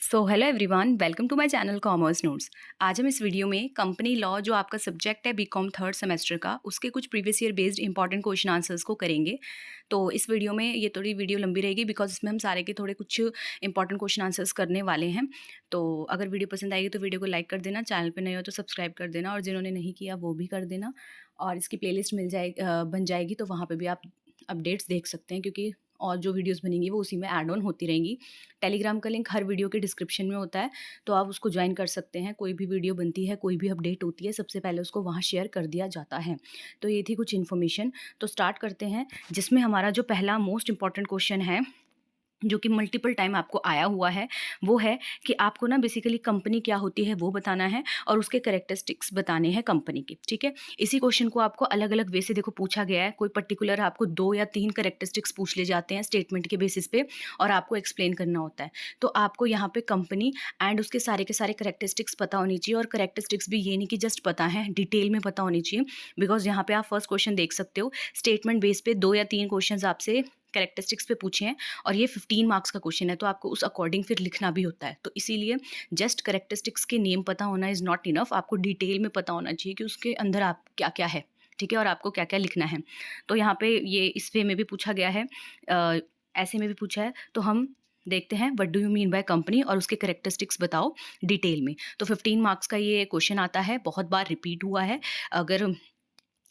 So hello everyone, welcome to my channel commerce notes. आज हम इस वीडियो में कंपनी लॉ जो आपका सब्जेक्ट है बीकॉम थर्ड सेमेस्टर का, उसके कुछ previous year based important question answers को करेंगे। तो इस वीडियो में ये थोड़ी वीडियो लंबी रहेगी बिकॉज इसमें हम सारे के थोड़े कुछ इंपॉर्टेंट क्वेश्चन आंसर्स करने वाले हैं। तो अगर वीडियो पसंद आएगी तो वीडियो को लाइक कर देना, चैनल पर नए हो तो सब्सक्राइब कर देना और जिन्होंने नहीं किया वो भी कर देना। और इसकी प्लेलिस्ट बन जाएगी तो वहाँ पर भी आप अपडेट्स देख सकते हैं, क्योंकि और जो वीडियोस बनेंगी वो उसी में ऐड ऑन होती रहेंगी। टेलीग्राम का लिंक हर वीडियो के डिस्क्रिप्शन में होता है, तो आप उसको ज्वाइन कर सकते हैं। कोई भी वीडियो बनती है, कोई भी अपडेट होती है, सबसे पहले उसको वहाँ शेयर कर दिया जाता है। तो ये थी कुछ इन्फॉर्मेशन। तो स्टार्ट करते हैं, जिसमें हमारा जो पहला मोस्ट इंपॉर्टेंट क्वेश्चन है जो कि मल्टीपल टाइम आपको आया हुआ है, वो है कि आपको ना बेसिकली कंपनी क्या होती है वो बताना है और उसके कैरेक्टरिस्टिक्स बताने हैं कंपनी के। ठीक है, इसी क्वेश्चन को आपको अलग अलग वे से देखो पूछा गया है। कोई पर्टिकुलर आपको 2 या 3 कैरेक्टरिस्टिक्स पूछ ले जाते हैं स्टेटमेंट के बेसिस पे और आपको एक्सप्लेन करना होता है। तो आपको यहाँ पे कंपनी एंड उसके सारे के सारे कैरेक्टरिस्टिक्स पता होनी चाहिए। और कैरेक्टरिस्टिक्स भी ये नहीं कि जस्ट पता है, डिटेल में पता होनी चाहिए। बिकॉज यहाँ पे आप फर्स्ट क्वेश्चन देख सकते हो, स्टेटमेंट बेस पे 2 या 3 क्वेश्चन आपसे कैरेक्टरिस्टिक्स पे पूछे हैं और ये 15 मार्क्स का क्वेश्चन है, तो आपको उस अकॉर्डिंग फिर लिखना भी होता है। तो इसीलिए जस्ट कैरेक्टरिस्टिक्स के नेम पता होना इज़ नॉट इनफ, आपको डिटेल में पता होना चाहिए कि उसके अंदर आप क्या क्या है। ठीक है, और आपको क्या क्या लिखना है। तो यहाँ पे ये इस वे में भी पूछा गया है, ऐसे में भी पूछा है। तो हम देखते हैं what do you mean by company और उसके कैरेक्टरिस्टिक्स बताओ डिटेल में। तो 15 मार्क्स का ये क्वेश्चन आता है, बहुत बार रिपीट हुआ है। अगर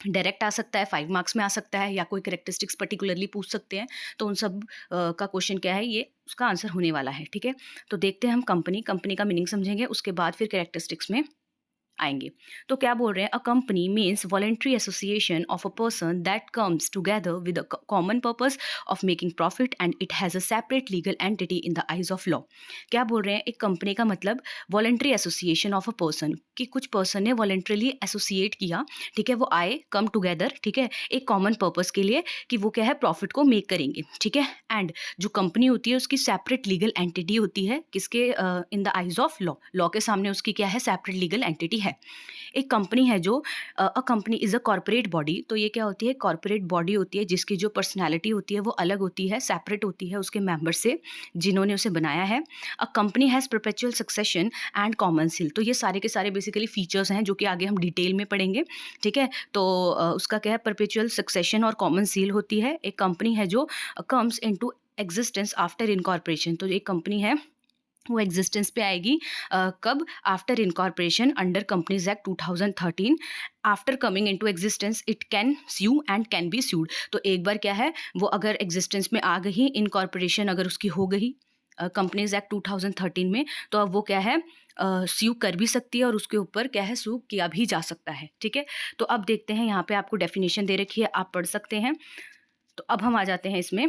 डायरेक्ट आ सकता है, 5 मार्क्स में आ सकता है, या कोई कैरेक्टरिस्टिक्स पर्टिकुलरली पूछ सकते हैं। तो उन सब का क्वेश्चन क्या है, ये उसका आंसर होने वाला है। ठीक है, तो देखते हैं हम कंपनी का मीनिंग समझेंगे, उसके बाद फिर कैरेक्टरिस्टिक्स में आएंगे। तो क्या बोल रहे हैं, a company means voluntary association of a person that comes together with a common purpose of making profit and it has a separate legal entity in the eyes of law. क्या बोल रहे हैं, एक कंपनी का मतलब voluntary association of a person, कि कुछ person ने वॉलेंट्रीली एसोसिएट किया। ठीक है, वो आए, कम टुगेदर, ठीक है, एक कॉमन पर्पस के लिए, कि वो क्या है, प्रॉफिट को मेक करेंगे। ठीक है, एंड जो कंपनी होती है उसकी सेपरेट लीगल एंटिटी होती है, किसके, in the eyes of law, law के सामने उसकी क्या है, सेपरेट लीगल एंटिटी है। एक कंपनी है जो, a company is a corporate body. तो ये क्या होती है, कॉर्पोरेट बॉडी होती है जिसकी जो पर्सनैलिटी होती है वो अलग होती है, सेपरेट होती है उसके मेंबर से जिन्होंने उसे बनाया है। A company has perpetual succession and common seal. तो ये सारे के सारे बेसिकली फीचर्स हैं जो कि आगे हम डिटेल में पढ़ेंगे। ठीक है, तो उसका क्या है, परपेचुअल सक्सेशन और कॉमन सील होती है। एक कंपनी है जो comes into existence after incorporation. तो एक कंपनी है वो एग्जिस्टेंस पे आएगी कब, after incorporation under companies act 2013। After coming into existence it can sue and can be sued. तो एक बार क्या है, वो अगर एग्जिस्टेंस में आ गई, इनकॉर्पोरेशन अगर उसकी हो गई कंपनीज एक्ट 2013 में, तो अब वो क्या है, स्यू कर भी सकती है और उसके ऊपर क्या है, सू किया भी जा सकता है। ठीक है, तो अब देखते हैं, यहाँ पे आपको डेफिनेशन दे रखी है, आप पढ़ सकते हैं। तो अब हम आ जाते हैं इसमें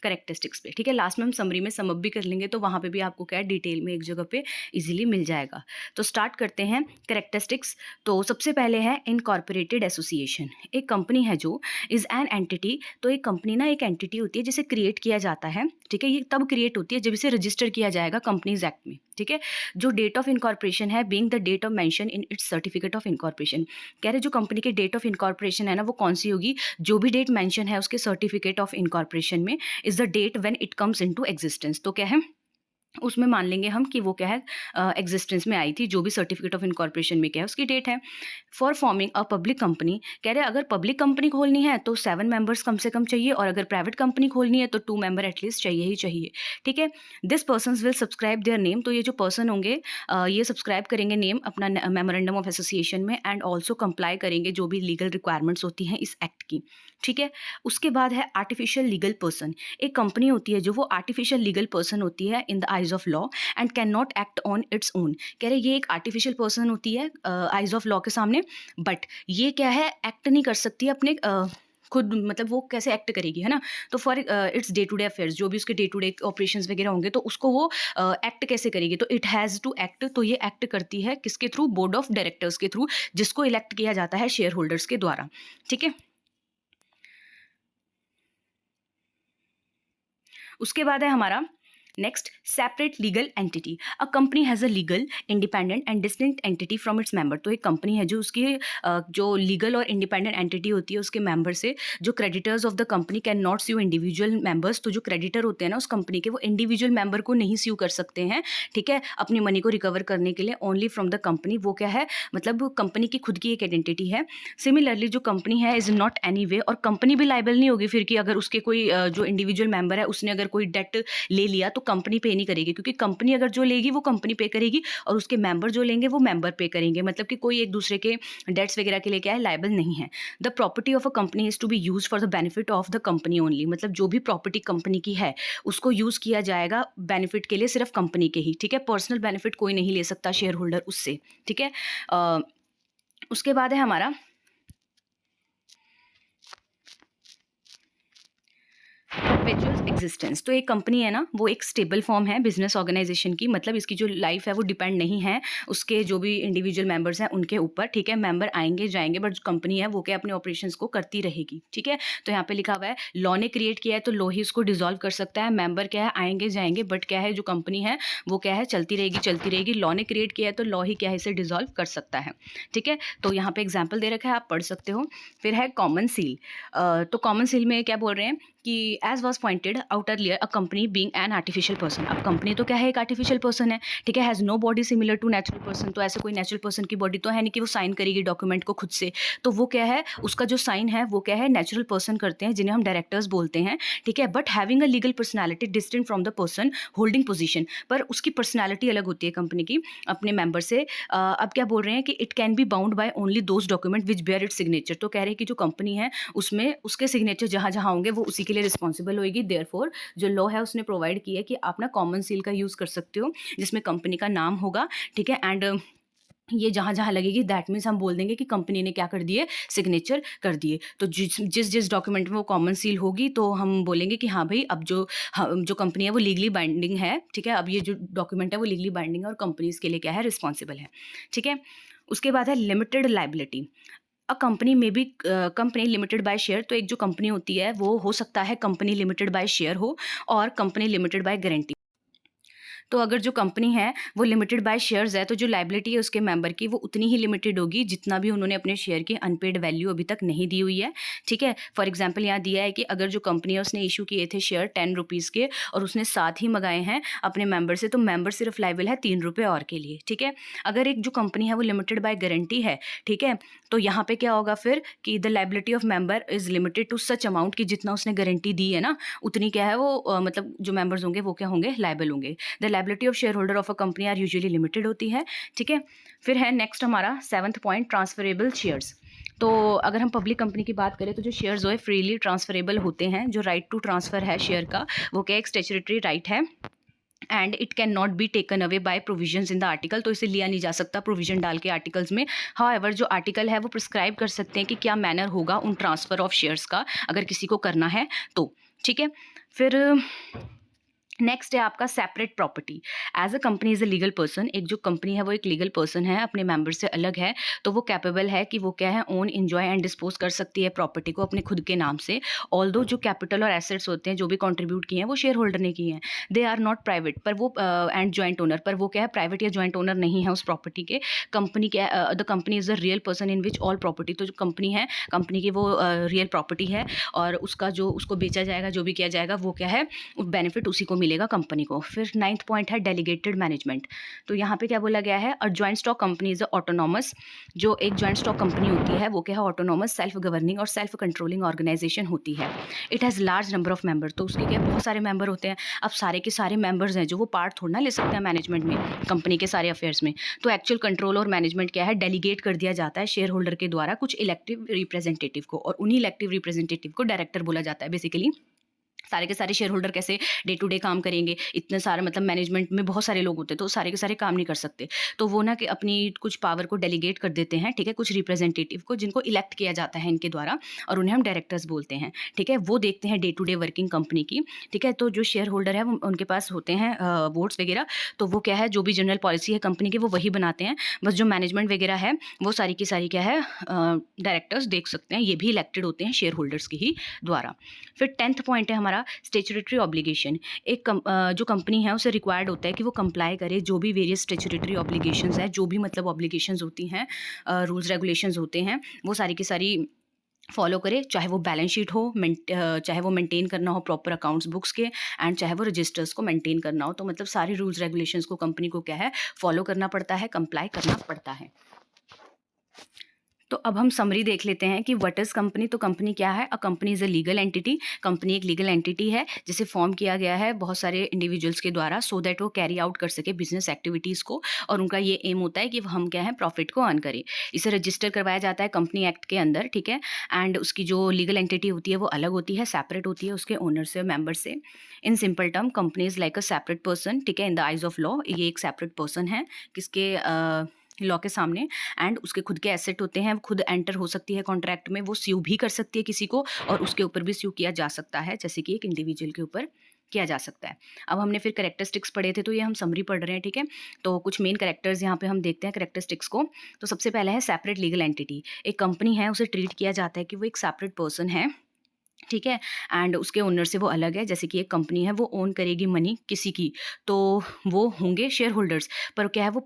करेक्टरिस्टिक्स पे। ठीक है, लास्ट में हम समरी में सम अप भी कर लेंगे, तो वहाँ पे भी आपको क्या है, डिटेल में एक जगह पे इजीली मिल जाएगा। तो स्टार्ट करते हैं करेक्टरिस्टिक्स। तो सबसे पहले है इनकॉर्पोरेटेड एसोसिएशन। एक कंपनी है जो इज़ एन एंटिटी। तो एक कंपनी ना एक एंटिटी होती है जिसे क्रिएट किया जाता है। ठीक है, ये तब क्रिएट होती है जब इसे रजिस्टर किया जाएगा कंपनीज एक्ट में। ठीक है, जो डेट ऑफ इनकॉर्पोरेशन है being the date of mention in its certificate of incorporation. कह रहे जो कंपनी की डेट ऑफ इनकॉर्पोरेशन है ना, वो कौन सी होगी, जो भी डेट मेंशन है उसके सर्टिफिकेट ऑफ इनकॉर्पोरेशन में is the date when it comes into existence. तो क्या है, उसमें मान लेंगे हम कि वो क्या है, एग्जिस्टेंस में आई थी, जो भी सर्टिफिकेट ऑफ इनकॉर्पोरेशन में क्या है उसकी डेट है। For forming a public company, कह रहे अगर पब्लिक कंपनी खोलनी है तो 7 मेंबर्स कम से कम चाहिए, और अगर प्राइवेट कंपनी खोलनी है तो 2 मेंबर एटलीस्ट चाहिए ही चाहिए। ठीक है, this person will subscribe their name. तो ये जो पर्सन होंगे ये सब्सक्राइब करेंगे नेम अपना मेमोरेंडम ऑफ एसोसिएशन में, एंड ऑल्सो कंप्लाई करेंगे जो भी लीगल रिक्वायरमेंट्स होती हैं इस एक्ट की। ठीक है, उसके बाद है आर्टिफिशियल लीगल पर्सन। एक कंपनी होती है जो वो आर्टिफिशियल लीगल पर्सन होती है in the eyes of law and can not act on its own. कह रहे ये एक आर्टिफिशियल पर्सन होती है आइज ऑफ लॉ के सामने, बट ये क्या है, एक्ट नहीं कर सकती अपने खुद, मतलब वो कैसे एक्ट करेगी, है ना। तो for its day to day affairs, जो भी उसके डे टू डे ऑपरेशंस वगैरह होंगे, तो उसको वो एक्ट कैसे करेगी, तो इट हैज़ टू एक्ट। तो ये एक्ट करती है किसके थ्रू, बोर्ड ऑफ डायरेक्टर्स के थ्रू, जिसको इलेक्ट किया जाता है शेयर होल्डर्स के द्वारा। ठीक है, उसके बाद है हमारा next, separate legal entity. A company has a legal, independent and distinct entity from its member. तो एक कंपनी है जो उसकी जो लीगल और इंडिपेंडेंट एंटिटी होती है उसके मेंबर से, जो creditors of the company can not sue individual members. तो जो क्रेडिटर होते हैं ना उस कंपनी के, वो इंडिविजुअल मेंबर को नहीं स्यू कर सकते हैं, ठीक है, अपनी मनी को रिकवर करने के लिए, ओनली फ्रॉम द कंपनी। वो क्या है, मतलब कंपनी की खुद की एक आइडेंटिटी है। सिमिलरली जो कंपनी है इज नॉट एनी वे, और कंपनी भी लाइबल नहीं होगी फिर कि अगर उसके कोई जो इंडिविजुअल मेंबर है उसने अगर कोई डेट ले लिया तो कंपनी पे नहीं करेगी, क्योंकि कंपनी अगर जो लेगी वो कंपनी पे करेगी और उसके मेंबर जो लेंगे वो मेंबर पे करेंगे। मतलब कि कोई एक दूसरे के डेट्स वगैरह के लिए क्या है, लाइबल नहीं है। The property of a company is to be use for the benefit of the company only. मतलब जो भी प्रॉपर्टी कंपनी की है उसको यूज किया जाएगा बेनिफिट के लिए सिर्फ कंपनी के ही, ठीक है। पर्सनल बेनिफिट कोई नहीं ले सकता शेयर होल्डर उससे, ठीक है। उसके बाद है हमारा परपेचुअल एग्जिस्टेंस। तो एक कंपनी है ना, वो एक स्टेबल फॉर्म है बिजनेस ऑर्गेनाइजेशन की। मतलब इसकी जो लाइफ है वो डिपेंड नहीं है उसके जो भी इंडिविजुअल मेंबर्स हैं उनके ऊपर, ठीक है। मेंबर आएंगे जाएंगे बट जो कंपनी है वो क्या अपने ऑपरेशंस को करती रहेगी, ठीक है। तो यहाँ पे लिखा हुआ है लॉ ने क्रिएट किया है तो लॉ ही उसको डिसॉल्व कर सकता है। मेंबर क्या है, आएंगे जाएंगे, बट क्या है जो कंपनी है वो क्या है, चलती रहेगी चलती रहेगी। लॉ ने क्रिएट किया है तो लॉ ही क्या है, इसे डिसॉल्व कर सकता है, ठीक है। तो यहाँ पे एग्जाम्पल दे रखा है, आप पढ़ सकते हो। फिर है कॉमन सील। तो कॉमन सील में क्या बोल रहे हैं कि as was pointed out earlier, a company being an artificial person. अब कंपनी तो क्या है, एक आर्टिफिशियल पर्सन है, ठीक है। Has no body similar to natural person. तो ऐसे कोई नेचुरल पर्सन की बॉडी तो है नहीं कि वो साइन करेगी डॉक्यूमेंट को खुद से। तो वो क्या है, उसका जो साइन है वो क्या है, नेचुरल पर्सन करते हैं जिन्हें हम डायरेक्टर्स बोलते हैं, ठीक है। But having a legal personality distinct from the person holding position. पर उसकी पर्सनैलिटी अलग होती है कंपनी की अपने मेंबर से। अब क्या बोल रहे हैं कि it can be bound by only those document which bear it signature. तो कह रहे हैं कि जो कंपनी है उसमें उसके सिग्नेचर जहाँ जहाँ होंगे वो उसी के लिए रिस्पॉन्सिबल होगी। देयरफॉर जो लॉ है उसने प्रोवाइड किया है कि आप ना कॉमन सील का यूज़ कर सकते हो जिसमें कंपनी का नाम होगा, ठीक है। एंड ये जहाँ जहाँ लगेगी दैट मीन्स हम बोल देंगे कि कंपनी ने क्या कर दिए, सिग्नेचर कर दिए। तो जिस जिस जिस डॉक्यूमेंट में वो कॉमन सील होगी तो हम बोलेंगे कि हाँ भाई अब जो कंपनी है वो लीगली बाइंडिंग है, ठीक है। अब ये जो डॉक्यूमेंट है वो लीगली बाइंडिंग है और कंपनी इसके लिए क्या है, रिस्पॉन्सिबल है, ठीक है। उसके बाद है लिमिटेड लाइबिलिटी। अ कंपनी में भी कंपनी लिमिटेड बाय शेयर। तो एक जो कंपनी होती है वो हो सकता है कंपनी लिमिटेड बाय शेयर हो और कंपनी लिमिटेड बाय गारंटी। तो अगर जो कंपनी है वो लिमिटेड बाय शेयर्स है तो जो लाइबिलिटी है उसके मेंबर की वो उतनी ही लिमिटेड होगी जितना भी उन्होंने अपने शेयर की अनपेड वैल्यू अभी तक नहीं दी हुई है, ठीक है। फॉर एग्जांपल यहाँ दिया है कि अगर जो कंपनी है उसने इशू किए थे शेयर 10 रुपीज़ के और उसने 7 ही मंगाए हैं अपने मेंबर से, तो मेंबर सिर्फ लाइबल है 3 रुपये और के लिए, ठीक है। अगर एक जो कंपनी है वो लिमिटेड बाय गारंटी है, ठीक है, तो यहाँ पे क्या होगा फिर कि the liability of member is limited to such amount कि जितना उसने गारंटी दी है ना उतनी क्या है वो मतलब जो मेंबर्स होंगे वो क्या होंगे, लाइबल होंगे। The liability of share holder of a company are usually limited होती है, ठीक है। फिर है नेक्स्ट हमारा 7th पॉइंट, ट्रांसफरेबल शेयर्स। तो अगर हम पब्लिक कंपनी की बात करें तो जो शेयर्स जो है फ्रीली ट्रांसफरेबल होते हैं। जो राइट टू ट्रांसफ़र है शेयर का वो क्या एक स्टैट्यूटरी राइट है and it can not be taken away by provisions in the article. तो इसे लिया नहीं जा सकता प्रोविजन डाल के आर्टिकल्स में। हाउएवर जो आर्टिकल है वो प्रिस्क्राइब कर सकते हैं कि क्या मैनर होगा उन ट्रांसफ़र ऑफ शेयर्स का अगर किसी को करना है तो, ठीक है। फिर नेक्स्ट है आपका separate property. As a company is a legal person. एक जो कंपनी है वो एक लीगल पर्सन है, अपने मेंबर से अलग है, तो वो कैपेबल है कि वो क्या है, ओन, एंजॉय एंड डिस्पोज कर सकती है प्रॉपर्टी को अपने खुद के नाम से। ऑल्दो जो कैपिटल और एसेट्स होते हैं जो भी कंट्रीब्यूट किए हैं वो शेयर होल्डर ने किए हैं, दे आर नॉट प्राइवेट, पर वो एंड जॉइंट ओनर, पर वो क्या है, प्राइवेट या जॉइंट ओनर नहीं है उस प्रॉपर्टी के। कंपनी क्या, the company is a real person in which all property. तो जो कंपनी है, कंपनी की वो रियल प्रॉपर्टी है और उसका जो उसको बेचा जाएगा, जो भी किया जाएगा वो क्या है, बेनिफिट उसी को मिलेगा कंपनी को। फिर 9th पॉइंट है डेलीगेटेड मैनेजमेंट। तो यहाँ पे क्या बोला गया है, और joint stock company is autonomous. जो एक जॉइंट स्टॉक कंपनी होती है वो क्या है, ऑटोनॉमस, सेल्फ गवर्निंग और सेल्फ कंट्रोलिंग ऑर्गेनाइजेशन होती है। It has large number of member. तो उसके क्या बहुत सारे मेंबर होते हैं। अब सारे के सारे मेंबर्स हैं जो वो पार्ट थोड़ा ना ले सकते हैं मैनेजमेंट में, कंपनी के सारे अफेयर्स में। तो एक्चुअल कंट्रोल और मैनेजमेंट क्या है, डेलीगेट कर दिया जाता है शेयर होल्डर के द्वारा कुछ इलेक्टिव रिप्रेजेंटेटिव को, और उन्हीं इलेक्टिव रिप्रेजेंटेटिव को डायरेक्टर बोला जाता है बेसिकली। सारे के सारे शेयर होल्डर कैसे डे टू डे काम करेंगे, इतने सारे मतलब मैनेजमेंट में बहुत सारे लोग होते हैं तो सारे के सारे काम नहीं कर सकते, तो वो ना कि अपनी कुछ पावर को डेलीगेट कर देते हैं, ठीक है, कुछ रिप्रेजेंटेटिव को जिनको इलेक्ट किया जाता है इनके द्वारा, और उन्हें हम डायरेक्टर्स बोलते हैं, ठीक है। वो देखते हैं day to day working company की, ठीक है। तो जो शेयर होल्डर है वो उनके पास होते हैं वोट्स वगैरह, तो वो क्या है, जो भी जनरल पॉलिसी है कंपनी की वो वही बनाते हैं। बस जो मैनेजमेंट वगैरह है वो सारी की सारी क्या है, डायरेक्टर्स देख सकते हैं, ये भी इलेक्टेड होते हैं शेयर होल्डर्स के ही द्वारा। फिर 10th पॉइंट है हमारा हमारा स्टैट्यूटरी ऑब्लिगेशन। जो कंपनी है उसे रिक्वायर्ड होता है कि वो कंप्लाई करे जो भी वेरियस स्टैट्यूटरी ऑब्लिगेशंस है, जो भी मतलब ऑब्लिगेशंस होती हैं, रूल्स रेगुलेशंस होते हैं, वो सारी की सारी फॉलो करे, चाहे वो बैलेंस शीट हो, चाहे वो मेंटेन करना हो प्रॉपर अकाउंट्स बुक्स के, एंड चाहे वो रजिस्टर्स को मेंटेन करना हो। तो मतलब सारे रूल्स रेगुलेशंस को कंपनी को क्या है, फॉलो करना पड़ता है, कंप्लाई करना पड़ता है। तो अब हम समरी देख लेते हैं कि व्हाट इज़ कंपनी। तो कंपनी क्या है? A company is a legal entity. Company एक लीगल एंटिटी है जिसे फॉर्म किया गया है बहुत सारे इंडिविजुअल्स के द्वारा, सो दैट वो कैरी आउट कर सके बिजनेस एक्टिविटीज़ को, और उनका ये एम होता है कि हम क्या है, प्रॉफिट को अर्न करें। इसे रजिस्टर करवाया जाता है कंपनी एक्ट के अंदर, ठीक है। एंड उसकी जो लीगल एंटिटी होती है वो अलग होती है, सेपरेट होती है उसके ओनर से, मेंबर से। In simple term, company is like a separate person, ठीक है, in the eyes of law. ये एक सेपरेट पर्सन है किसके लॉ के सामने, एंड उसके खुद के एसेट होते हैं, खुद एंटर हो सकती है कॉन्ट्रैक्ट में, वो स्यू भी कर सकती है किसी को, और उसके ऊपर भी स्यू किया जा सकता है, जैसे कि एक इंडिविजुअल के ऊपर किया जा सकता है। अब हमने फिर कैरेक्टरिस्टिक्स पढ़े थे, तो ये हम समरी पढ़ रहे हैं, ठीक है। तो कुछ मेन कैरेक्टर्स यहाँ पे हम देखते हैं कैरेक्टरिस्टिक्स को। तो सबसे पहले है सेपरेट लीगल एंटिटी। एक कंपनी है, उसे ट्रीट किया जाता है कि वो एक सेपरेट पर्सन है, ठीक है, एंड उसके ओनर से वो अलग है। जैसे कि एक कंपनी है, वो ओन करेगी मनी किसी की, तो वो होंगे शेयर होल्डर्स, पर क्या है, वो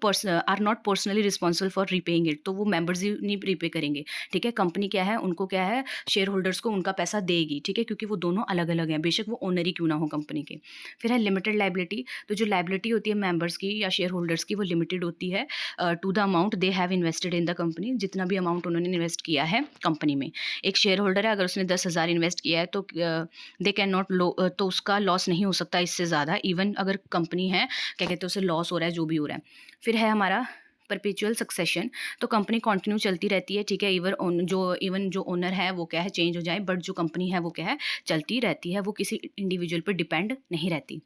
are not personally responsible for repaying it, तो वो मेंबर्स ही नहीं रीपे करेंगे, ठीक है। कंपनी क्या है, उनको क्या है, शेयर होल्डर्स को उनका पैसा देगी, ठीक है, क्योंकि वो दोनों अलग अलग हैं, बेशक वो ओनर ही क्यों ना हो कंपनी के। फिर है लिमिटेड लाइबिलिटी। तो जो लाइबिलिटी होती है मेंबर्स की या शेयर होल्डर्स की, वो लिमिटेड होती है to the amount they have invested in the company, जितना भी अमाउंट उन्होंने इन्वेस्ट किया है कंपनी में। एक शेयर होल्डर है, अगर उसने 10,000 इन्वेस्ट किया है, तो दे कैन नॉट तो उसका लॉस नहीं हो सकता इससे ज़्यादा, इवन अगर कंपनी है, क्या कहते हैं, उसे लॉस हो रहा है, जो भी हो रहा है। फिर है हमारा परपेचुअल सक्सेशन। तो कंपनी कंटिन्यू चलती रहती है, ठीक है, इवन जो ओनर है वो क्या है, चेंज हो जाए, बट जो कंपनी है वो क्या है, चलती रहती है, वो किसी इंडिविजुअल पर डिपेंड नहीं रहती।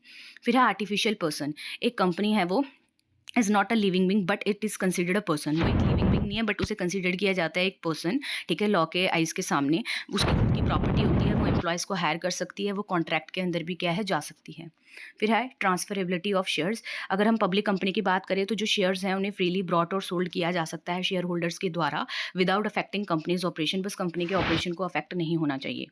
फिर है आर्टिफिशियल पर्सन। एक कंपनी है, वो is not a living being but it is considered a person. वो एक लिविंग बींग नहीं है, बट उसे कंसिडर किया जाता है एक पर्सन, ठीक है, लॉ के आइज़ के सामने। उसकी खुद की प्रॉपर्टी होती है, वो एम्प्लॉयज़ को हायर कर सकती है, वो कॉन्ट्रैक्ट के अंदर भी क्या है, जा सकती है। फिर है ट्रांसफरेबिलिटी ऑफ शेयर्स। अगर हम पब्लिक कंपनी की बात करें, तो जो शेयर्स हैं उन्हें फ्रीली ब्रॉट और सोल्ड किया जा सकता है शेयर होल्डर्स के द्वारा, विदाउट अफेक्टिंग कंपनीज ऑपरेशन। बस कंपनी के ऑपरेशन को अफेक्ट नहीं होना चाहिए।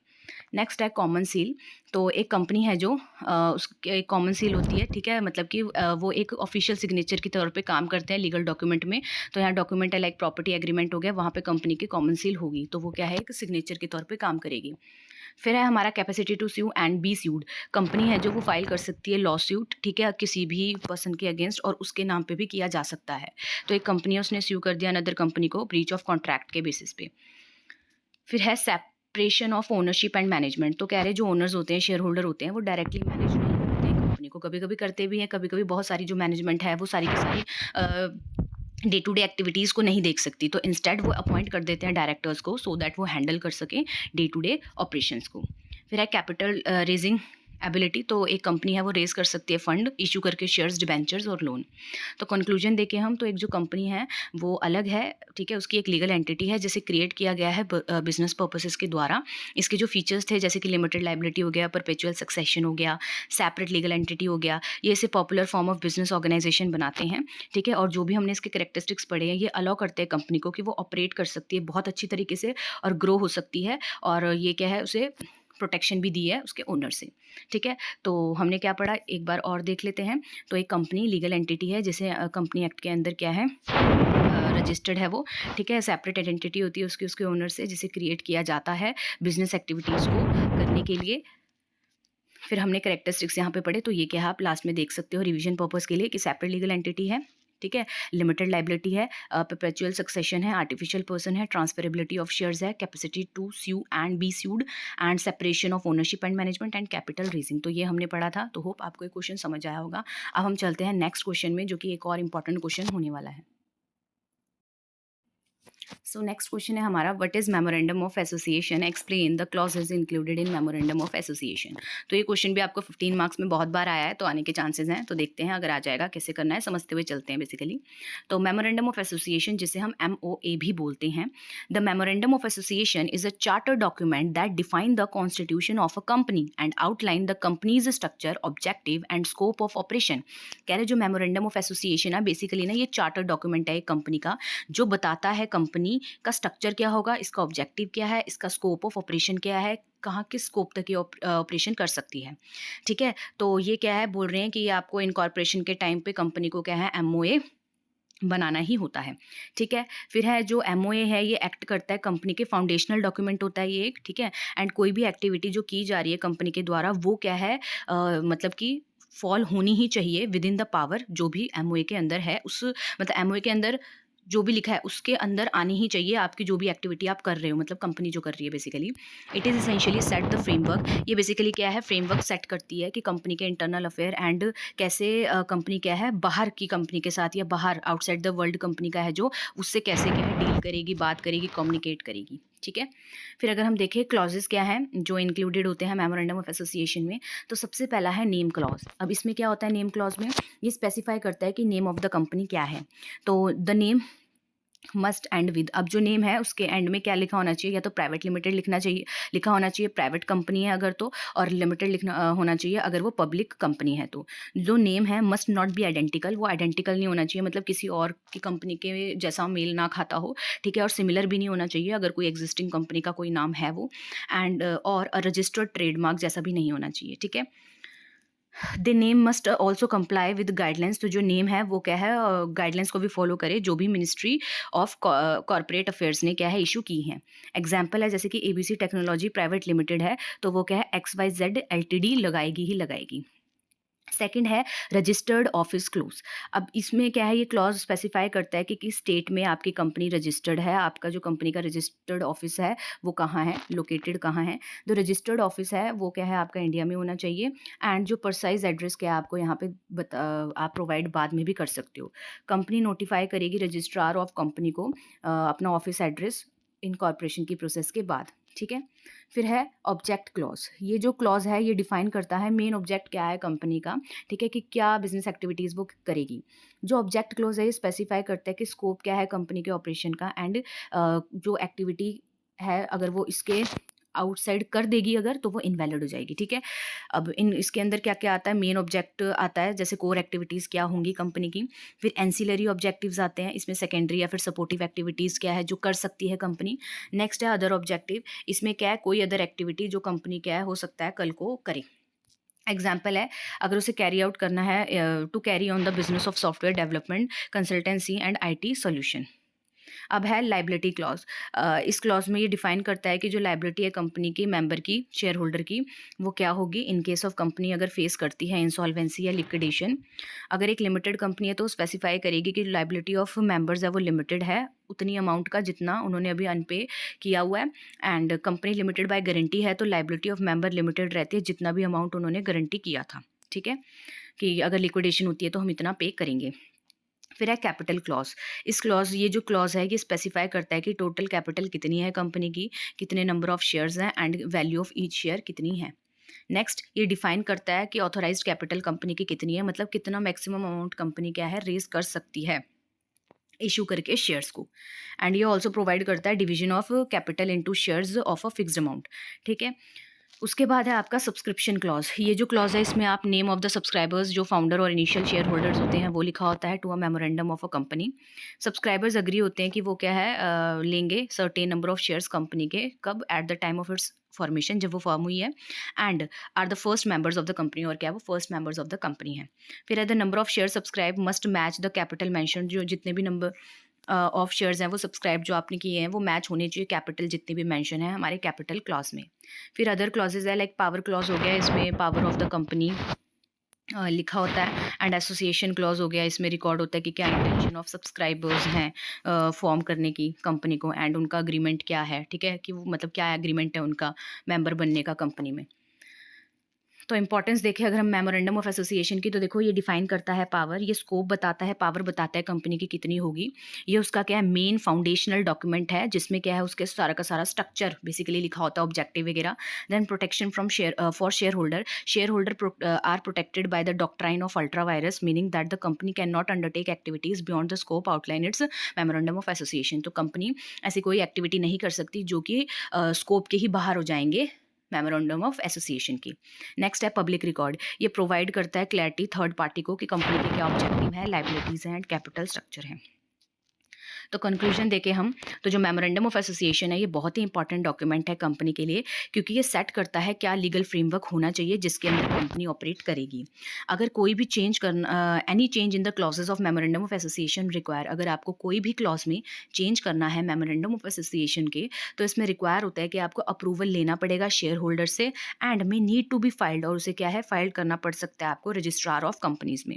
नेक्स्ट है कॉमन सील। तो एक कंपनी है जो उसके कॉमन सील होती है, ठीक है, मतलब कि वो एक ऑफिशियल सिग्नेचर के तौर पे काम करते हैं लीगल डॉक्यूमेंट में। तो यहाँ डॉक्यूमेंट है लाइक प्रॉपर्टी एग्रीमेंट हो गया, वहाँ पे कंपनी की कॉमन सील होगी, तो वो क्या है, एक सिग्नेचर के तौर पे काम करेगी। फिर है हमारा capacity to sue and be sued. Company है जो वो फाइल कर सकती है लॉ सूट, ठीक है, किसी भी पर्सन के अगेंस्ट, और उसके नाम पे भी किया जा सकता है। तो एक कंपनी है, उसने स्यू कर दिया अनदर कंपनी को ब्रीच ऑफ कॉन्ट्रैक्ट के बेसिस पे। फिर है separation of ownership and management. तो कह रहे जो ओनर्स होते हैं, शेयर होल्डर होते हैं, वो डायरेक्टली मैनेज नहीं करते हैं कंपनी को, कभी कभी करते भी हैं, कभी कभी बहुत सारी जो मैनेजमेंट है वो सारी की सारी डे टू डे एक्टिविटीज़ को नहीं देख सकती, तो इंस्टेड वो अपॉइंट कर देते हैं डायरेक्टर्स को, सो दैट वो हैंडल कर सकें डे टू डे ऑपरेशंस को। फिर है कैपिटल रेजिंग एबिलिटी। तो एक कंपनी है, वो रेज कर सकती है फंड इशू करके, शेयर्स, डिबेंचर्स और लोन। तो कंक्लूजन देखें हम, तो एक जो कंपनी है वो अलग है, ठीक है, उसकी एक लीगल एंटिटी है जिसे क्रिएट किया गया है बिजनेस पर्पसेस के द्वारा। इसके जो फीचर्स थे, जैसे कि लिमिटेड लाइबिलिटी हो गया, परपेचुअल सक्सेशन हो गया, सेपरेट लीगल एंटिटी हो गया, ये इसे popular form of business organisation बनाते हैं, ठीक है। और जो भी हमने इसके कैरेक्टरिस्टिक्स पढ़े हैं, ये अलाउ करते हैं कंपनी को कि वो ऑपरेट कर सकती है बहुत अच्छी तरीके से और ग्रो हो सकती है, और ये क्या है, उसे प्रोटेक्शन भी दी है उसके ओनर से, ठीक है। तो हमने क्या पढ़ा, एक बार और देख लेते हैं। तो एक कंपनी लीगल एंटिटी है जिसे कंपनी एक्ट के अंदर क्या है, रजिस्टर्ड है वो, ठीक है। सेपरेट आइडेंटिटी होती है उसकी, उसके ओनर से, जिसे क्रिएट किया जाता है बिजनेस एक्टिविटीज़ को करने के लिए। फिर हमने कैरेक्टरिस्टिक्स यहाँ पे पढ़े, तो ये क्या आप लास्ट में देख सकते हो रिवीजन पर्पज़ के लिए, कि सेपरेट लीगल एंटिटी है, ठीक है, लिमिटेड लाइबिलिटी है, परपेचुअल सक्सेशन है, आर्टिफिशियल पर्सन है, ट्रांसफरेबिलिटी ऑफ शेयर्स है, capacity to sue and be sued, and separation of ownership and management, and capital raising. तो ये हमने पढ़ा था। तो होप आपको ये क्वेश्चन समझ आया होगा। अब हम चलते हैं नेक्स्ट क्वेश्चन में, जो कि एक और इंपॉर्टेंट क्वेश्चन होने वाला है। सो नेक्स्ट क्वेश्चन है हमारा, what is memorandum of association, explain the clauses included in memorandum of association. तो ये क्वेश्चन भी आपको 15 मार्क्स में बहुत बार आया है, तो आने के चांसेस हैं। तो देखते हैं अगर आ जाएगा, कैसे करना है समझते हुए चलते हैं बेसिकली। तो मेमोरेंडम ऑफ एसोसिएशन, जिसे हम MOA भी बोलते हैं, the memorandum of association is a charter document that define the constitution of a company and outline the companies structure, objective and scope of operation. कह रहे जो मेमोरेंडम ऑफ एसोसिएशन है, basically ना ये चार्टर डॉक्यूमेंट है एक company का, जो बताता है कंपनी का स्ट्रक्चर क्या होगा, इसका ऑब्जेक्टिव क्या है, इसका स्कोप ऑफ ऑपरेशन क्या है, कहाँ किस स्कोप तक ये ऑपरेशन कर सकती है, ठीक है। तो ये क्या है, बोल रहे हैं कि ये आपको इनकॉर्पोरेशन के टाइम पे कंपनी को क्या है, एमओए बनाना ही होता है, ठीक है। फिर है जो एमओए है, ये एक्ट करता है, कंपनी के फाउंडेशनल डॉक्यूमेंट होता है ये एक, ठीक है। एंड कोई भी एक्टिविटी जो की जा रही है कंपनी के द्वारा, वो क्या है, मतलब कि फॉल होनी ही चाहिए विद इन द पावर, जो भी एमओए के अंदर है, उस मतलब एमओए के अंदर जो भी लिखा है उसके अंदर आनी ही चाहिए आपकी जो भी एक्टिविटी आप कर रहे हो, मतलब कंपनी जो कर रही है basically. It is essentially set the framework, ये बेसिकली क्या है, फ्रेमवर्क सेट करती है कि कंपनी के इंटरनल अफेयर एंड कैसे कंपनी क्या है, बाहर की कंपनी के साथ या बाहर आउटसाइड द वर्ल्ड कंपनी का है जो, उससे कैसे क्या है डील करेगी, बात करेगी, कम्युनिकेट करेगी, ठीक है। फिर अगर हम देखें क्लॉजेस क्या हैं जो इंक्लूडेड होते हैं मेमोरेंडम ऑफ एसोसिएशन में, तो सबसे पहला है नेम क्लॉज। अब इसमें क्या होता है, नेम क्लॉज में ये स्पेसिफाई करता है कि नेम ऑफ द कंपनी क्या है। तो the name must and with, अब जो नेम है उसके एंड में क्या लिखा होना चाहिए, या तो प्राइवेट लिमिटेड लिखना चाहिए, लिखा होना चाहिए प्राइवेट कंपनी है अगर तो, और लिमिटेड लिखना होना चाहिए अगर वो पब्लिक कंपनी है तो। जो नेम है मस्ट नॉट बी आइडेंटिकल, वो आइडेंटिकल नहीं होना चाहिए, मतलब किसी और की कंपनी के जैसा मेल ना खाता हो, ठीक है। और सिमिलर भी नहीं होना चाहिए अगर कोई एग्जिस्टिंग कंपनी का कोई नाम है वो, एंड और रजिस्टर्ड ट्रेडमार्क जैसा भी नहीं होना चाहिए, ठीक है। The name must also comply with guidelines, तो जो नेम है वो क्या है, गाइडलाइंस को भी फॉलो करे जो भी मिनिस्ट्री ऑफ कॉर्पोरेट अफेयर्स ने क्या है इशू की हैं। एग्जाम्पल है जैसे कि एबीसी टेक्नोलॉजी प्राइवेट लिमिटेड है, तो वो क्या है XYZ LTD लगाएगी ही लगाएगी। सेकंड है रजिस्टर्ड ऑफिस क्लोज। अब इसमें क्या है, ये क्लॉज स्पेसिफाई करता है कि किस स्टेट में आपकी कंपनी रजिस्टर्ड है, आपका जो कंपनी का रजिस्टर्ड ऑफिस है वो कहाँ है, लोकेटेड कहाँ है। जो रजिस्टर्ड ऑफिस है वो क्या है आपका इंडिया में होना चाहिए, एंड जो परसाइज एड्रेस क्या है आपको यहाँ पे आप प्रोवाइड बाद में भी कर सकते हो। कंपनी नोटिफाई करेगी रजिस्ट्रार ऑफ कंपनी को अपना ऑफिस एड्रेस इनकॉर्पोरेशन की प्रोसेस के बाद, ठीक है। फिर है ऑब्जेक्ट क्लॉज, ये जो क्लॉज है ये डिफाइन करता है मेन ऑब्जेक्ट क्या है कंपनी का, ठीक है, कि क्या बिजनेस एक्टिविटीज़ वो करेगी। जो ऑब्जेक्ट क्लॉज है ये स्पेसिफाई करता है कि स्कोप क्या है कंपनी के ऑपरेशन का, एंड जो एक्टिविटी है अगर वो इसके आउटसाइड कर देगी अगर, तो वो इनवैलिड हो जाएगी, ठीक है। अब इसके अंदर क्या क्या आता है, मेन ऑब्जेक्ट आता है, जैसे कोर एक्टिविटीज़ क्या होंगी कंपनी की। फिर एंसिलरी ऑब्जेक्टिव्स आते हैं, इसमें सेकेंडरी या फिर सपोर्टिव एक्टिविटीज़ क्या है जो कर सकती है कंपनी। नेक्स्ट है अदर ऑब्जेक्टिव, इसमें क्या है कोई अदर एक्टिविटी जो कंपनी क्या है हो सकता है कल को करे। एग्जाम्पल है अगर उसे कैरी आउट करना है to carry on the business of software development, consultancy and IT solution. अब है लाइबिलिटी क्लॉज, इस क्लॉज में ये डिफाइन करता है कि जो लाइबिलिटी है कंपनी की मेंबर की, शेयर होल्डर की, वो क्या होगी इन केस ऑफ कंपनी अगर फेस करती है इंसॉल्वेंसी या लिक्विडेशन। अगर एक लिमिटेड कंपनी है तो स्पेसिफाई करेगी कि लाइबिलिटी ऑफ मेंबर्स है वो लिमिटेड है उतनी अमाउंट का जितना उन्होंने अभी अनपे किया हुआ है। And company limited by guarantee है तो लाइबिलिटी ऑफ मेंबर लिमिटेड रहती है जितना भी अमाउंट उन्होंने गारंटी किया था, ठीक है, कि अगर लिक्विडेशन होती है तो हम इतना पे करेंगे। फिर है कैपिटल क्लॉज, इस क्लॉज ये जो क्लॉज है ये स्पेसिफाई करता है कि टोटल कैपिटल कितनी है कंपनी की, कितने नंबर ऑफ शेयर्स हैं and value of each share कितनी है। नेक्स्ट ये डिफाइन करता है कि ऑथोराइज्ड कैपिटल कंपनी की कितनी है, मतलब कितना मैक्सिमम अमाउंट कंपनी क्या है रेज कर सकती है इशू करके शेयर्स को। एंड ये ऑल्सो प्रोवाइड करता है division of capital into shares of a fixed amount, ठीक है। उसके बाद है आपका सब्सक्रिप्शन क्लॉज, ये जो क्लॉज है इसमें आप नेम ऑफ द सब्सक्राइबर्स जो फाउंडर और इनिशियल शेयर होल्डर्स होते हैं वो लिखा होता है to a memorandum of a company. Subscribers agree होते हैं कि वो क्या है लेंगे certain number of shares company के, कब, at the time of its formation, जब वो फॉर्म हुई है, and are the first members of the company, और क्या वो first members of the company है। फिर है the number of share subscribe must match the capital mention, जो जितने भी नंबर ऑफ शेयर्स हैं वो सब्सक्राइब जो आपने किए हैं वो मैच होने चाहिए कैपिटल जितने भी मेंशन है हमारे कैपिटल क्लॉज में। फिर अदर क्लॉजेज है लाइक पावर क्लॉज हो गया, इसमें पावर ऑफ द कंपनी लिखा होता है। एंड एसोसिएशन क्लॉज हो गया, इसमें रिकॉर्ड होता है कि क्या इंटेंशन ऑफ सब्सक्राइबर्स हैं फॉर्म करने की कंपनी को, एंड उनका अग्रीमेंट क्या है, ठीक है, कि वो मतलब क्या एग्रीमेंट है उनका मेंबर बनने का कंपनी में। तो इंपॉर्टेंस देखें अगर हम मेमोरेंडम ऑफ एसोसिएशन की, तो देखो ये डिफाइन करता है पावर, ये स्कोप बताता है, पावर बताता है कंपनी की कितनी होगी। ये उसका क्या है मेन फाउंडेशनल डॉक्यूमेंट है जिसमें क्या है उसके सारा का सारा स्ट्रक्चर बेसिकली लिखा होता है, ऑब्जेक्टिव वगैरह। Then protection from share for share holder are protected by the doctrine of ultra vires, meaning that the company can not undertake activities beyond the scope outline its memorandum of association. तो company ऐसी कोई activity नहीं कर सकती जो कि scope के ही बाहर हो जाएंगे मेमोरेंडम ऑफ एसोसिएशन की। नेक्स्ट है पब्लिक रिकॉर्ड, ये प्रोवाइड करता है क्लैरिटी थर्ड पार्टी को कि कंपनी के क्या ऑब्जेक्टिव है, लाइबिलिटीज हैं एंड कैपिटल स्ट्रक्चर है। तो कंक्लूजन देके हम, तो जो मेमोरेंडम ऑफ एसोसिएशन है ये बहुत ही इंपॉर्टेंट डॉक्यूमेंट है कंपनी के लिए, क्योंकि ये सेट करता है क्या लीगल फ्रेमवर्क होना चाहिए जिसके अंदर कंपनी ऑपरेट करेगी। अगर कोई भी चेंज करना, any change in the clauses of memorandum of association require, अगर आपको कोई भी क्लॉज में चेंज करना है मेमोरेंडम ऑफ एसोसिएशन के, तो इसमें रिक्वायर होता है कि आपको अप्रूवल लेना पड़ेगा शेयर होल्डर से, and may need to be filed, और उसे क्या है फाइल करना पड़ सकता है आपको रजिस्ट्रार ऑफ कंपनीज में।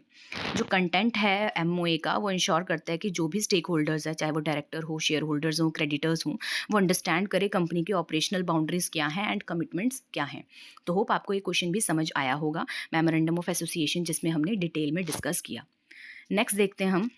जो कंटेंट है एमओए का वो इंश्योर करता है कि जो भी स्टेक होल्डर्स है, चाहे वो डायरेक्टर हो, शेयर होल्डर्स हो, क्रेडिटर्स हों, वो अंडरस्टैंड करे कंपनी की ऑपरेशनल बाउंड्रीज क्या हैं एंड कमिटमेंट्स क्या हैं। तो होप आपको ये क्वेश्चन भी समझ आया होगा, मेमोरेंडम ऑफ एसोसिएशन जिसमें हमने डिटेल में डिस्कस किया। नेक्स्ट देखते हैं हम,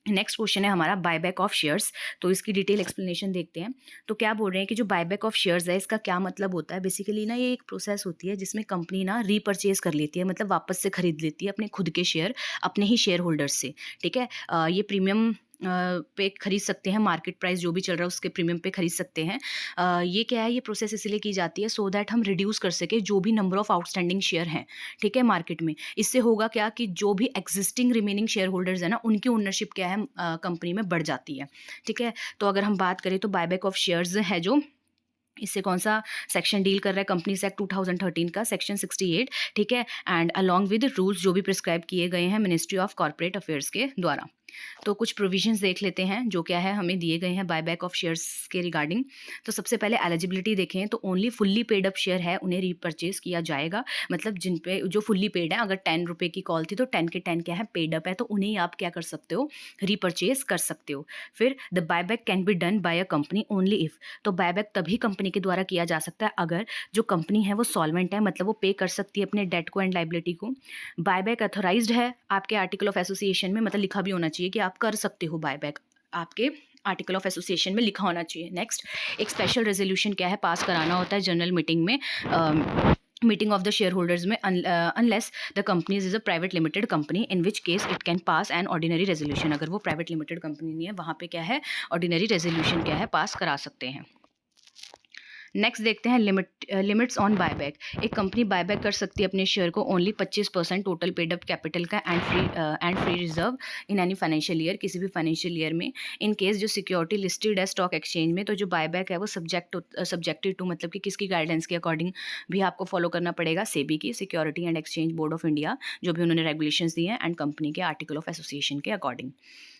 नेक्स्ट क्वेश्चन है हमारा बायबैक ऑफ शेयर्स। तो इसकी डिटेल एक्सप्लेनेशन देखते हैं। तो क्या बोल रहे हैं कि जो बायबैक ऑफ शेयर्स है इसका क्या मतलब होता है। बेसिकली ना ये एक प्रोसेस होती है जिसमें कंपनी ना रीपरचेज कर लेती है, मतलब वापस से खरीद लेती है अपने खुद के शेयर अपने ही शेयर होल्डर्स से। ठीक है, ये प्रीमियम पे खरीद सकते हैं, मार्केट प्राइस जो भी चल रहा है उसके प्रीमियम पे खरीद सकते हैं। ये क्या है, ये प्रोसेस इसलिए की जाती है सो दैट हम रिड्यूस कर सके जो भी नंबर ऑफ आउटस्टैंडिंग शेयर हैं, ठीक है, मार्केट में। इससे होगा क्या कि जो भी एग्जिस्टिंग रिमेनिंग शेयर होल्डर्स है ना, उनकी ओनरशिप क्या है कंपनी में बढ़ जाती है। ठीक है, तो अगर हम बात करें तो बायबैक ऑफ शेयर्स है जो, इससे कौन सा सेक्शन डील कर रहा है, कंपनीज एक्ट 2013 का सेक्शन 68। ठीक है, एंड अलॉन्ग विद रूल्स जो भी प्रिस्क्राइब किए गए हैं मिनिस्ट्री ऑफ कॉर्पोरेट अफेयर्स के द्वारा। तो कुछ प्रोविजंस देख लेते हैं जो क्या है हमें दिए गए हैं बायबैक ऑफ शेयर्स के रिगार्डिंग। तो सबसे पहले एलिजिबिलिटी देखें तो only fully paid up share है उन्हें रीपरचेज किया जाएगा, मतलब जिन पे जो फुल्ली पेड है, अगर 10 रुपये की कॉल थी तो 10 के 10 क्या है पेड अप है, तो उन्हें ही आप क्या कर सकते हो, रीपरचेज कर सकते हो। फिर the buyback can be done bye a company only if, तो बायबैक तभी कंपनी के द्वारा किया जा सकता है अगर जो कंपनी है वो सॉल्वेंट है, मतलब वो पे कर सकती है अपने डेट को एंड लाइबिलिटी को। बायबैक अथोराइज्ड है आपके आर्टिकल ऑफ एसोसिएशन में, मतलब लिखा भी होना चाहिए कि आप कर सकते हो बायबैक, आपके आर्टिकल ऑफ एसोसिएशन में लिखा होना चाहिए। नेक्स्ट, एक स्पेशल रेजोल्यूशन क्या है पास कराना होता है जनरल मीटिंग में, meeting of the shareholders में, unless the companies is a private limited company, in which case it can pass an ordinary resolution. अगर वो प्राइवेट लिमिटेड कंपनी नहीं है वहाँ पे क्या है ऑर्डिनरी रेजोल्यूशन क्या है पास करा सकते हैं। नेक्स्ट देखते हैं लिमिट्स ऑन बायबैक। एक कंपनी बायबैक कर सकती है अपने शेयर को only 25% total paid up capital का and free reserve in any financial year, किसी भी फाइनेंशियल ईयर में। इन केस जो सिक्योरिटी लिस्टेड है स्टॉक एक्सचेंज में, तो जो बायबैक है वो सब्जेक्टेड टू, मतलब कि किसकी गाइडेंस के अकॉर्डिंग भी आपको फॉलो करना पड़ेगा, सेबी की, security and exchange board of India, जो भी उन्होंने रेगुलेशंस दिए हैं, एंड कंपनी के आर्टिकल ऑफ एसोसिएशन के अकॉर्डिंग।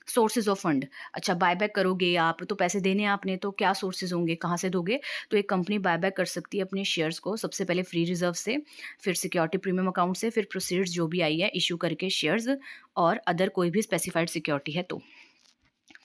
सोर्सेज ऑफ फंड, अच्छा बायबैक करोगे आप तो पैसे देने आपने, तो क्या सोर्सेज होंगे, कहाँ से दोगे। तो एक कंपनी बायबैक कर सकती है अपने शेयर्स को सबसे पहले फ्री रिजर्व से, फिर सिक्योरिटी प्रीमियम अकाउंट से, फिर प्रोसीड्स जो भी आई है इशू करके शेयर्स, और अदर कोई भी स्पेसिफाइड सिक्योरिटी है तो।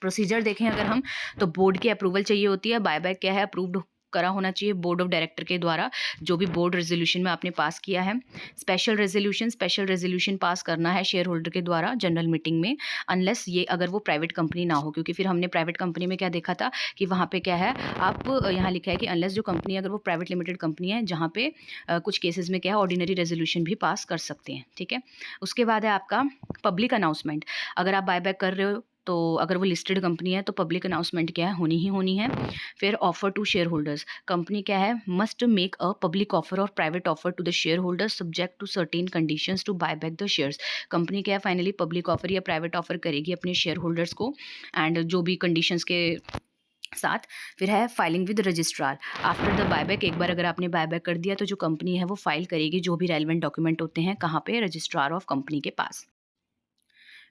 प्रोसीजर देखें अगर हम, तो बोर्ड की अप्रूवल चाहिए होती है। बायबैक क्या है अप्रूव्ड करा होना चाहिए बोर्ड ऑफ डायरेक्टर के द्वारा, जो भी बोर्ड रेजोल्यूशन में आपने पास किया है। स्पेशल रेजोल्यूशन पास करना है शेयर होल्डर के द्वारा जनरल मीटिंग में, अनलेस ये अगर वो प्राइवेट कंपनी ना हो, क्योंकि फिर हमने प्राइवेट कंपनी में क्या देखा था कि वहाँ पे क्या है, आप यहाँ लिखा है कि अनलेस जो कंपनी अगर वो प्राइवेट लिमिटेड कंपनी है, जहाँ पे कुछ केसेस में क्या है ऑर्डिनरी रेजोल्यूशन भी पास कर सकते हैं। ठीक है, उसके बाद है आपका पब्लिक अनाउंसमेंट। अगर आप बायबैक कर रहे हो तो अगर वो लिस्टेड कंपनी है तो पब्लिक अनाउंसमेंट क्या है होनी ही होनी है। फिर offer to shareholders, company क्या है must make a public offer और private offer to the shareholders subject to certain conditions to buy back the shares. Company क्या है फाइनली पब्लिक ऑफर या प्राइवेट ऑफर करेगी अपने share holders को, and जो भी कंडीशंस के साथ। फिर है filing with registrar after the buyback. एक बार अगर आपने बायबैक कर दिया तो जो कंपनी है वो फाइल करेगी जो भी रेलिवेंट डॉक्यूमेंट होते हैं, कहाँ पे, रजिस्ट्रार ऑफ कंपनी के पास।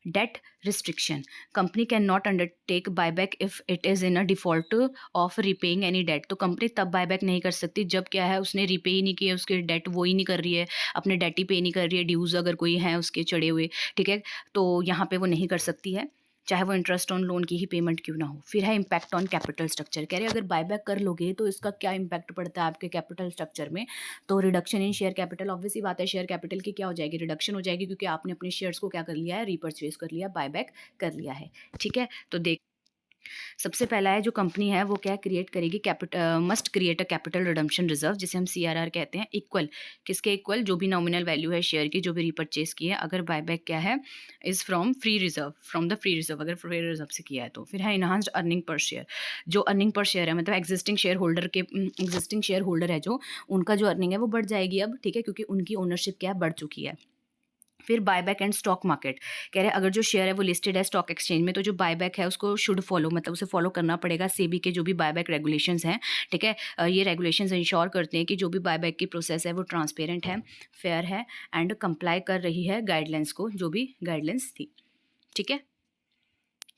Debt restriction, company can not undertake buyback if it is in a default of repaying any debt. तो कंपनी तब बायबैक नहीं कर सकती जब क्या है उसने रिपे ही नहीं किया, उसके डेट वो ही नहीं कर रही है, अपने डेट ही पे नहीं कर रही है, ड्यूज़ अगर कोई है उसके चढ़े हुए। ठीक है, तो यहाँ पे वो नहीं कर सकती है, चाहे वो इंटरेस्ट ऑन लोन की ही पेमेंट क्यों ना हो। फिर है इम्पैक्ट ऑन कैपिटल स्ट्रक्चर, कह रहे अगर बायबैक कर लोगे तो इसका क्या इम्पैक्ट पड़ता है आपके कैपिटल स्ट्रक्चर में। तो reduction in share capital, obvious ही बात है शेयर कैपिटल की क्या हो जाएगी, रिडक्शन हो जाएगी, क्योंकि आपने अपने शेयर्स को क्या कर लिया है, रीपरचेज कर लिया, बायबैक कर लिया है। ठीक है, तो देख सबसे पहला है जो कंपनी है वो क्या क्रिएट करेगी, must create a capital redemption reserve, जिसे हम CRR कहते हैं, इक्वल किसके इक्वल, जो भी नॉमिनल वैल्यू है शेयर की जो भी रीपरचेज की है, अगर बायबैक क्या है is from free reserve, from the free reserve, अगर फ्री रिजर्व से किया है तो। फिर है इनहांस्ड अर्निंग पर शेयर, जो अर्निंग पर शेयर है मतलब एग्जिस्टिंग शेयर होल्डर है जो, उनका जो अर्निंग है वो बढ़ जाएगी अब। ठीक है, क्योंकि उनकी ओनरशिप क्या है बढ़ चुकी है। फिर बायबैक एंड स्टॉक मार्केट, कह रहे हैं अगर जो शेयर है वो लिस्टेड है स्टॉक एक्सचेंज में, तो जो बायबैक है उसको शुड फॉलो, मतलब उसे फॉलो करना पड़ेगा सेबी के जो भी बायबैक रेगुलेशंस हैं, ठीक है। ये रेगुलेशंस इंश्योर करते हैं कि जो भी बायबैक की प्रोसेस है वो ट्रांसपेरेंट है, फेयर है एंड कंप्लाई कर रही है गाइडलाइंस को, जो भी गाइडलाइंस थी, ठीक है।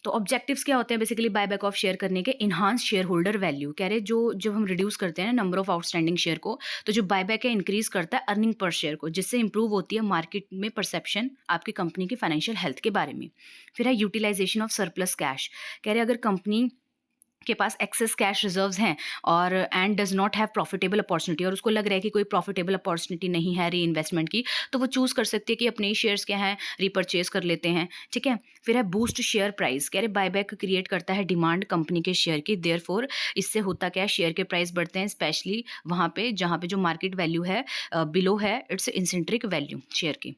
तो ऑब्जेक्टिव्स क्या होते हैं बेसिकली बायबैक ऑफ शेयर करने के? इन्हांस शेयर होल्डर वैल्यू, कह रहे जो जब हम रिड्यूस करते हैं नंबर ऑफ आउटस्टैंडिंग शेयर को, तो जो बायबैक है इंक्रीज करता है अर्निंग पर शेयर को, जिससे इंप्रूव होती है मार्केट में परसेप्शन आपकी कंपनी की फाइनेंशियल हेल्थ के बारे में। फिर है यूटिलाइजेशन ऑफ सरप्लस कैश, कह रहे अगर कंपनी के पास एक्सेस कैश रिजर्व्स हैं और and does not have profitable opportunity, और उसको लग रहा है कि कोई प्रॉफिटेबल अपॉर्चुनिटी नहीं है री इन्वेस्टमेंट की, तो वो चूज़ कर सकती है कि अपने शेयर्स क्या हैं रीपरचेज कर लेते हैं, ठीक है। फिर है बूस्ट शेयर प्राइस, कह रहे बायबैक क्रिएट करता है डिमांड कंपनी के शेयर की, देयरफॉर इससे होता क्या है शेयर के प्राइस बढ़ते हैं, स्पेशली वहाँ पे जहाँ पे जो मार्केट वैल्यू है बिलो है इट्स इंसेंट्रिक वैल्यू शेयर की।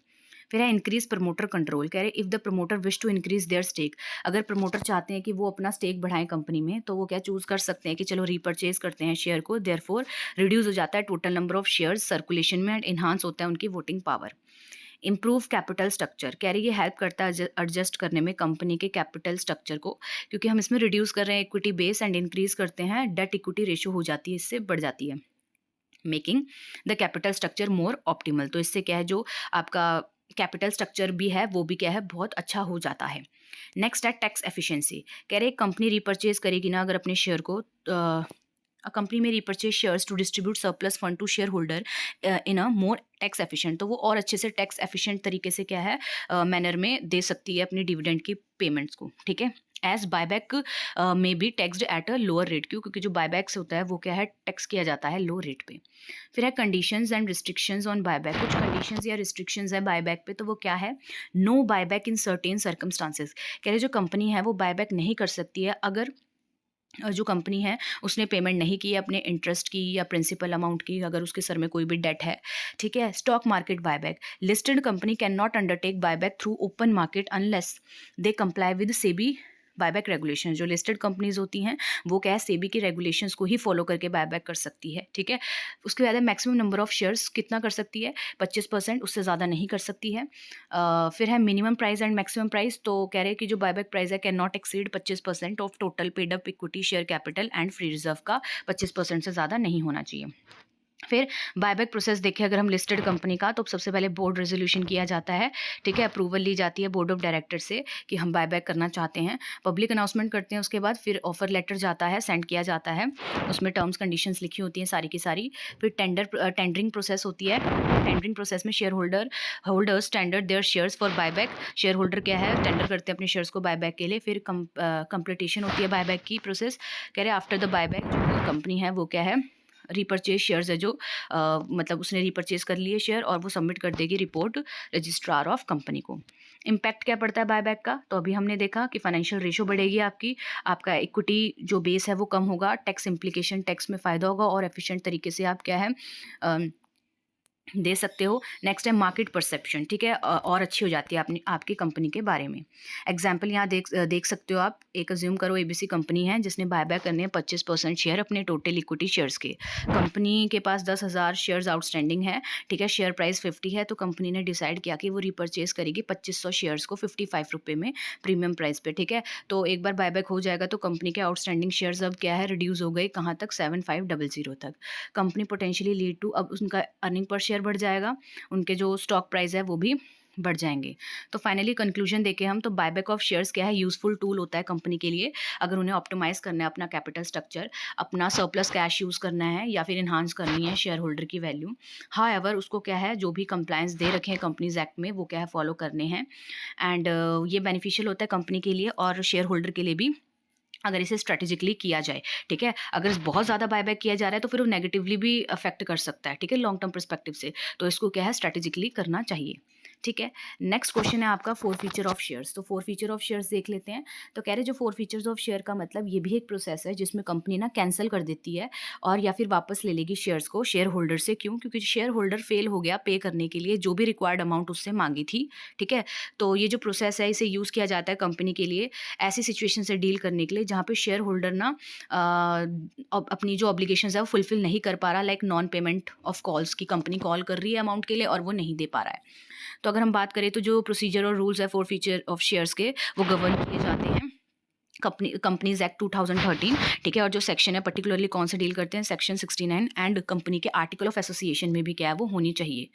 फिर है इंक्रीज प्रमोटर कंट्रोल, कह रहे if the promoter wish to increase their stake, अगर प्रमोटर चाहते हैं कि वो अपना स्टेक बढ़ाएं कंपनी में, तो वो क्या चूज़ कर सकते हैं कि चलो रीपरचेज करते हैं शेयर को, देयरफॉर रिड्यूस हो जाता है total number of shares circulation में एंड इन्हांस होता है उनकी voting power. Improve capital structure, कह रही ये हेल्प करता है एडजस्ट करने में कंपनी के कैपिटल स्ट्रक्चर को, क्योंकि हम इसमें रिड्यूस कर रहे हैं इक्विटी बेस एंड इंक्रीज करते हैं डेट इक्विटी रेशो हो जाती है, इससे बढ़ जाती है, making the capital structure more optimal. तो इससे क्या है जो आपका कैपिटल स्ट्रक्चर भी है वो भी क्या है बहुत अच्छा हो जाता है। नेक्स्ट है टैक्स एफिशिएंसी, कह रहे कंपनी रिपर्चेज करेगी ना अगर अपने शेयर को, कंपनी में repurchase shares to distribute surplus fund to share holder in a more tax efficient, तो वो और अच्छे से टैक्स एफिशिएंट तरीके से क्या है मैनर में दे सकती है अपनी डिविडेंड की पेमेंट्स को, ठीक है। As buyback may be taxed at a lower rate, क्यों? क्योंकि जो बायबैक्स होता है वो क्या है टैक्स किया जाता है लो रेट पे। फिर है conditions and restrictions on buyback, कुछ कंडीशंस या रिस्ट्रिक्शंस है बायबैक पे, तो वो क्या है? No buyback in certain circumstances, कह रहे जो कंपनी है वो बायबैक नहीं कर सकती है अगर जो कंपनी है उसने पेमेंट नहीं की है अपने इंटरेस्ट की या प्रिंसिपल अमाउंट की, अगर उसके सर में कोई भी डेट है, ठीक है। Stock market buyback, listed company can not undertake buyback through open market unless they comply with SEBI buyback regulation, जो लिस्टेड कंपनीज होती हैं वो क्या है सेबी की रेगुलेशंस को ही फॉलो करके बायबैक कर सकती है, ठीक है। उसके बाद है मैक्सिमम नंबर ऑफ शेयर्स कितना कर सकती है? 25%, उससे ज़्यादा नहीं कर सकती है। फिर है minimum price and maximum price, तो कह रहे हैं कि जो बायबैक प्राइस है can not exceed 25% of total paid up equity share capital and free reserve का 25% से ज़्यादा नहीं होना चाहिए। फिर बायबैक प्रोसेस देखें अगर हम लिस्टेड कंपनी का, तो सबसे पहले बोर्ड रेजोल्यूशन किया जाता है, ठीक है। अप्रूवल ली जाती है बोर्ड ऑफ डायरेक्टर से कि हम बायबैक करना चाहते हैं, पब्लिक अनाउंसमेंट करते हैं, उसके बाद फिर ऑफर लेटर जाता है सेंड किया जाता है, उसमें टर्म्स कंडीशंस लिखी होती हैं सारी की सारी। फिर टेंडरिंग प्रोसेस होती है, टेंडरिंग प्रोसेस में share holders tender there shares for buyback, share holder क्या है टेंडर करते हैं अपने शेयर्स को बायबैक के लिए। फिर कंप्लीटेशन होती है बायबैक की प्रोसेस, कह रहे आफ्टर द बायबैक जो कंपनी है वो क्या है रिपर्चेज शेयर्स है जो मतलब उसने रिपर्चेज कर लिए शेयर और वो सबमिट कर देगी रिपोर्ट रजिस्ट्रार ऑफ कंपनी को। इम्पैक्ट क्या पड़ता है बायबैक का? तो अभी हमने देखा कि फाइनेंशियल रेशो बढ़ेगी आपकी, आपका इक्विटी जो बेस है वो कम होगा, टैक्स इम्प्लीकेशन टैक्स में फ़ायदा होगा और एफिशिएंट तरीके से आप क्या है दे सकते हो। नेक्स्ट है मार्केट परसेप्शन, ठीक है, और अच्छी हो जाती है अपनी आपकी कंपनी के बारे में। एग्जांपल यहाँ देख सकते हो आप, एक अज्यूम करो एबीसी कंपनी है जिसने बायबैक करने हैं 25% शेयर अपने टोटल इक्विटी शेयर्स के, कंपनी के पास 10,000 शेयर्स आउटस्टैंडिंग है, ठीक है, शेयर प्राइस 50 है, तो कंपनी ने डिसाइड किया कि वो रिपर्चेज करेगी 2500 शेयर्स को 55 रुपये में प्रीमियम प्राइस पे, ठीक है। तो एक बार बायबैक हो जाएगा तो कंपनी के आउटस्टैंडिंग शेयर्स अब क्या है रिड्यूस हो गए कहाँ तक? 7500 तक। कंपनी पोटेंशियली लीड टू, अब उनका अर्निंग पर शेयर बढ़ जाएगा, उनके जो स्टॉक प्राइस है वो भी बढ़ जाएंगे। तो फाइनली कंक्लूजन देखें हम तो बायबैक ऑफ शेयर्स क्या है यूजफुल टूल होता है कंपनी के लिए, अगर उन्हें ऑप्टिमाइज करना है अपना कैपिटल स्ट्रक्चर, अपना सरप्लस कैश यूज़ करना है या फिर इन्हांस करनी है शेयर होल्डर की वैल्यू। हाउएवर उसको क्या है जो भी कंप्लायंस दे रखे हैं कंपनीज एक्ट में वो क्या है फॉलो करने हैं, एंड ये बेनिफिशियल होता है कंपनी के लिए और शेयर होल्डर के लिए भी अगर इसे स्ट्रेटेजिकली किया जाए, ठीक है। अगर बहुत ज़्यादा बायबैक किया जा रहा है तो फिर वो नेगेटिवली भी अफेक्ट कर सकता है, ठीक है, लॉन्ग टर्म परस्पेक्टिव से, तो इसको क्या है स्ट्रेटेजिकली करना चाहिए, ठीक है। नेक्स्ट क्वेश्चन है आपका फोर फीचर ऑफ शेयर्स, तो फोर फीचर ऑफ शेयर्स देख लेते हैं। तो कह रहे जो फोर फीचर्स ऑफ शेयर का मतलब ये भी एक प्रोसेस है जिसमें कंपनी ना कैंसिल कर देती है और या फिर वापस ले लेगी शेयर्स को शेयर होल्डर से, क्यों? क्योंकि शेयर होल्डर फेल हो गया पे करने के लिए जो भी रिक्वायर्ड अमाउंट उससे मांगी थी, ठीक है। तो ये जो प्रोसेस है इसे यूज़ किया जाता है कंपनी के लिए ऐसी सिचुएशन से डील करने के लिए जहाँ पे शेयर होल्डर ना अपनी जो ऑब्लिगेशंस है वो फुलफिल नहीं कर पा रहा, like non payment of calls की कंपनी कॉल कर रही है अमाउंट के लिए और वो नहीं दे पा रहा है। तो अगर हम बात करें तो जो प्रोसीजर और रूल्स है फॉरफीचर ऑफ शेयर्स के, वो गवर्न किए जाते हैं कंपनीज एक्ट 2013, ठीक है। और जो सेक्शन है पर्टिकुलरली कौन से डील करते हैं, सेक्शन 69, एंड कंपनी के आर्टिकल ऑफ एसोसिएशन में भी क्या है वो होनी चाहिए।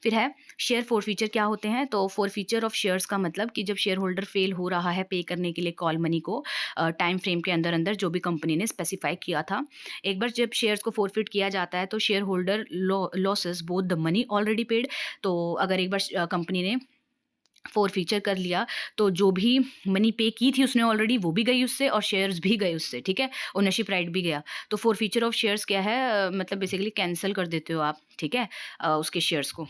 फिर है शेयर फॉरफीचर क्या होते हैं। तो फॉरफीचर ऑफ शेयर्स का मतलब कि जब शेयर होल्डर फेल हो रहा है पे करने के लिए कॉल मनी को टाइम फ्रेम के अंदर अंदर जो भी कंपनी ने स्पेसिफाई किया था, एक बार जब शेयर्स को फॉरफिट किया जाता है तो share holder losses both the money already paid. तो अगर एक बार कंपनी ने फॉरफीचर कर लिया तो जो भी मनी पे की थी उसने ऑलरेडी, वो भी गई उससे और शेयर्स भी गए उससे, ठीक है। ओनरशिप राइट भी गया। तो फॉरफीचर ऑफ शेयर्स क्या है, मतलब बेसिकली कैंसिल कर देते हो आप, ठीक है, उसके शेयर्स को,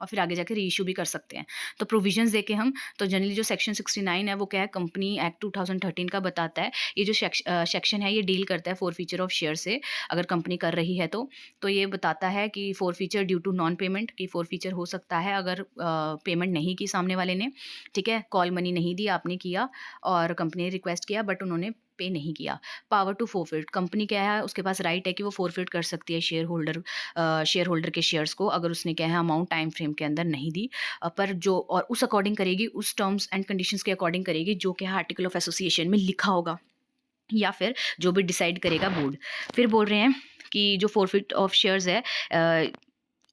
और फिर आगे जाके रीइश्यू भी कर सकते हैं। तो प्रोविजंस देखे हम, तो जनरली जो सेक्शन 69 है वो क्या है, कंपनी एक्ट 2013 का बताता है। ये जो सेक्शन है ये डील करता है फॉरफीचर ऑफ शेयर से, अगर कंपनी कर रही है तो ये बताता है कि forfeiture due to non payment, की फॉरफीचर हो सकता है अगर पेमेंट नहीं की सामने वाले ने, ठीक है, कॉल मनी नहीं दी, आपने किया और कंपनी ने रिक्वेस्ट किया बट उन्होंने पे नहीं किया। पावर टू फोरफिट, कंपनी क्या है उसके पास राइट है कि वो फोरफिट कर सकती है शेयर होल्डर के शेयर्स को, अगर उसने क्या है अमाउंट टाइम फ्रेम के अंदर नहीं दी, पर जो और उस अकॉर्डिंग करेगी, उस टर्म्स एंड कंडीशंस के अकॉर्डिंग करेगी जो कि आर्टिकल ऑफ एसोसिएशन में लिखा होगा, या फिर जो भी डिसाइड करेगा बोर्ड। फिर बोल रहे हैं कि जो फोरफिट ऑफ शेयर्स है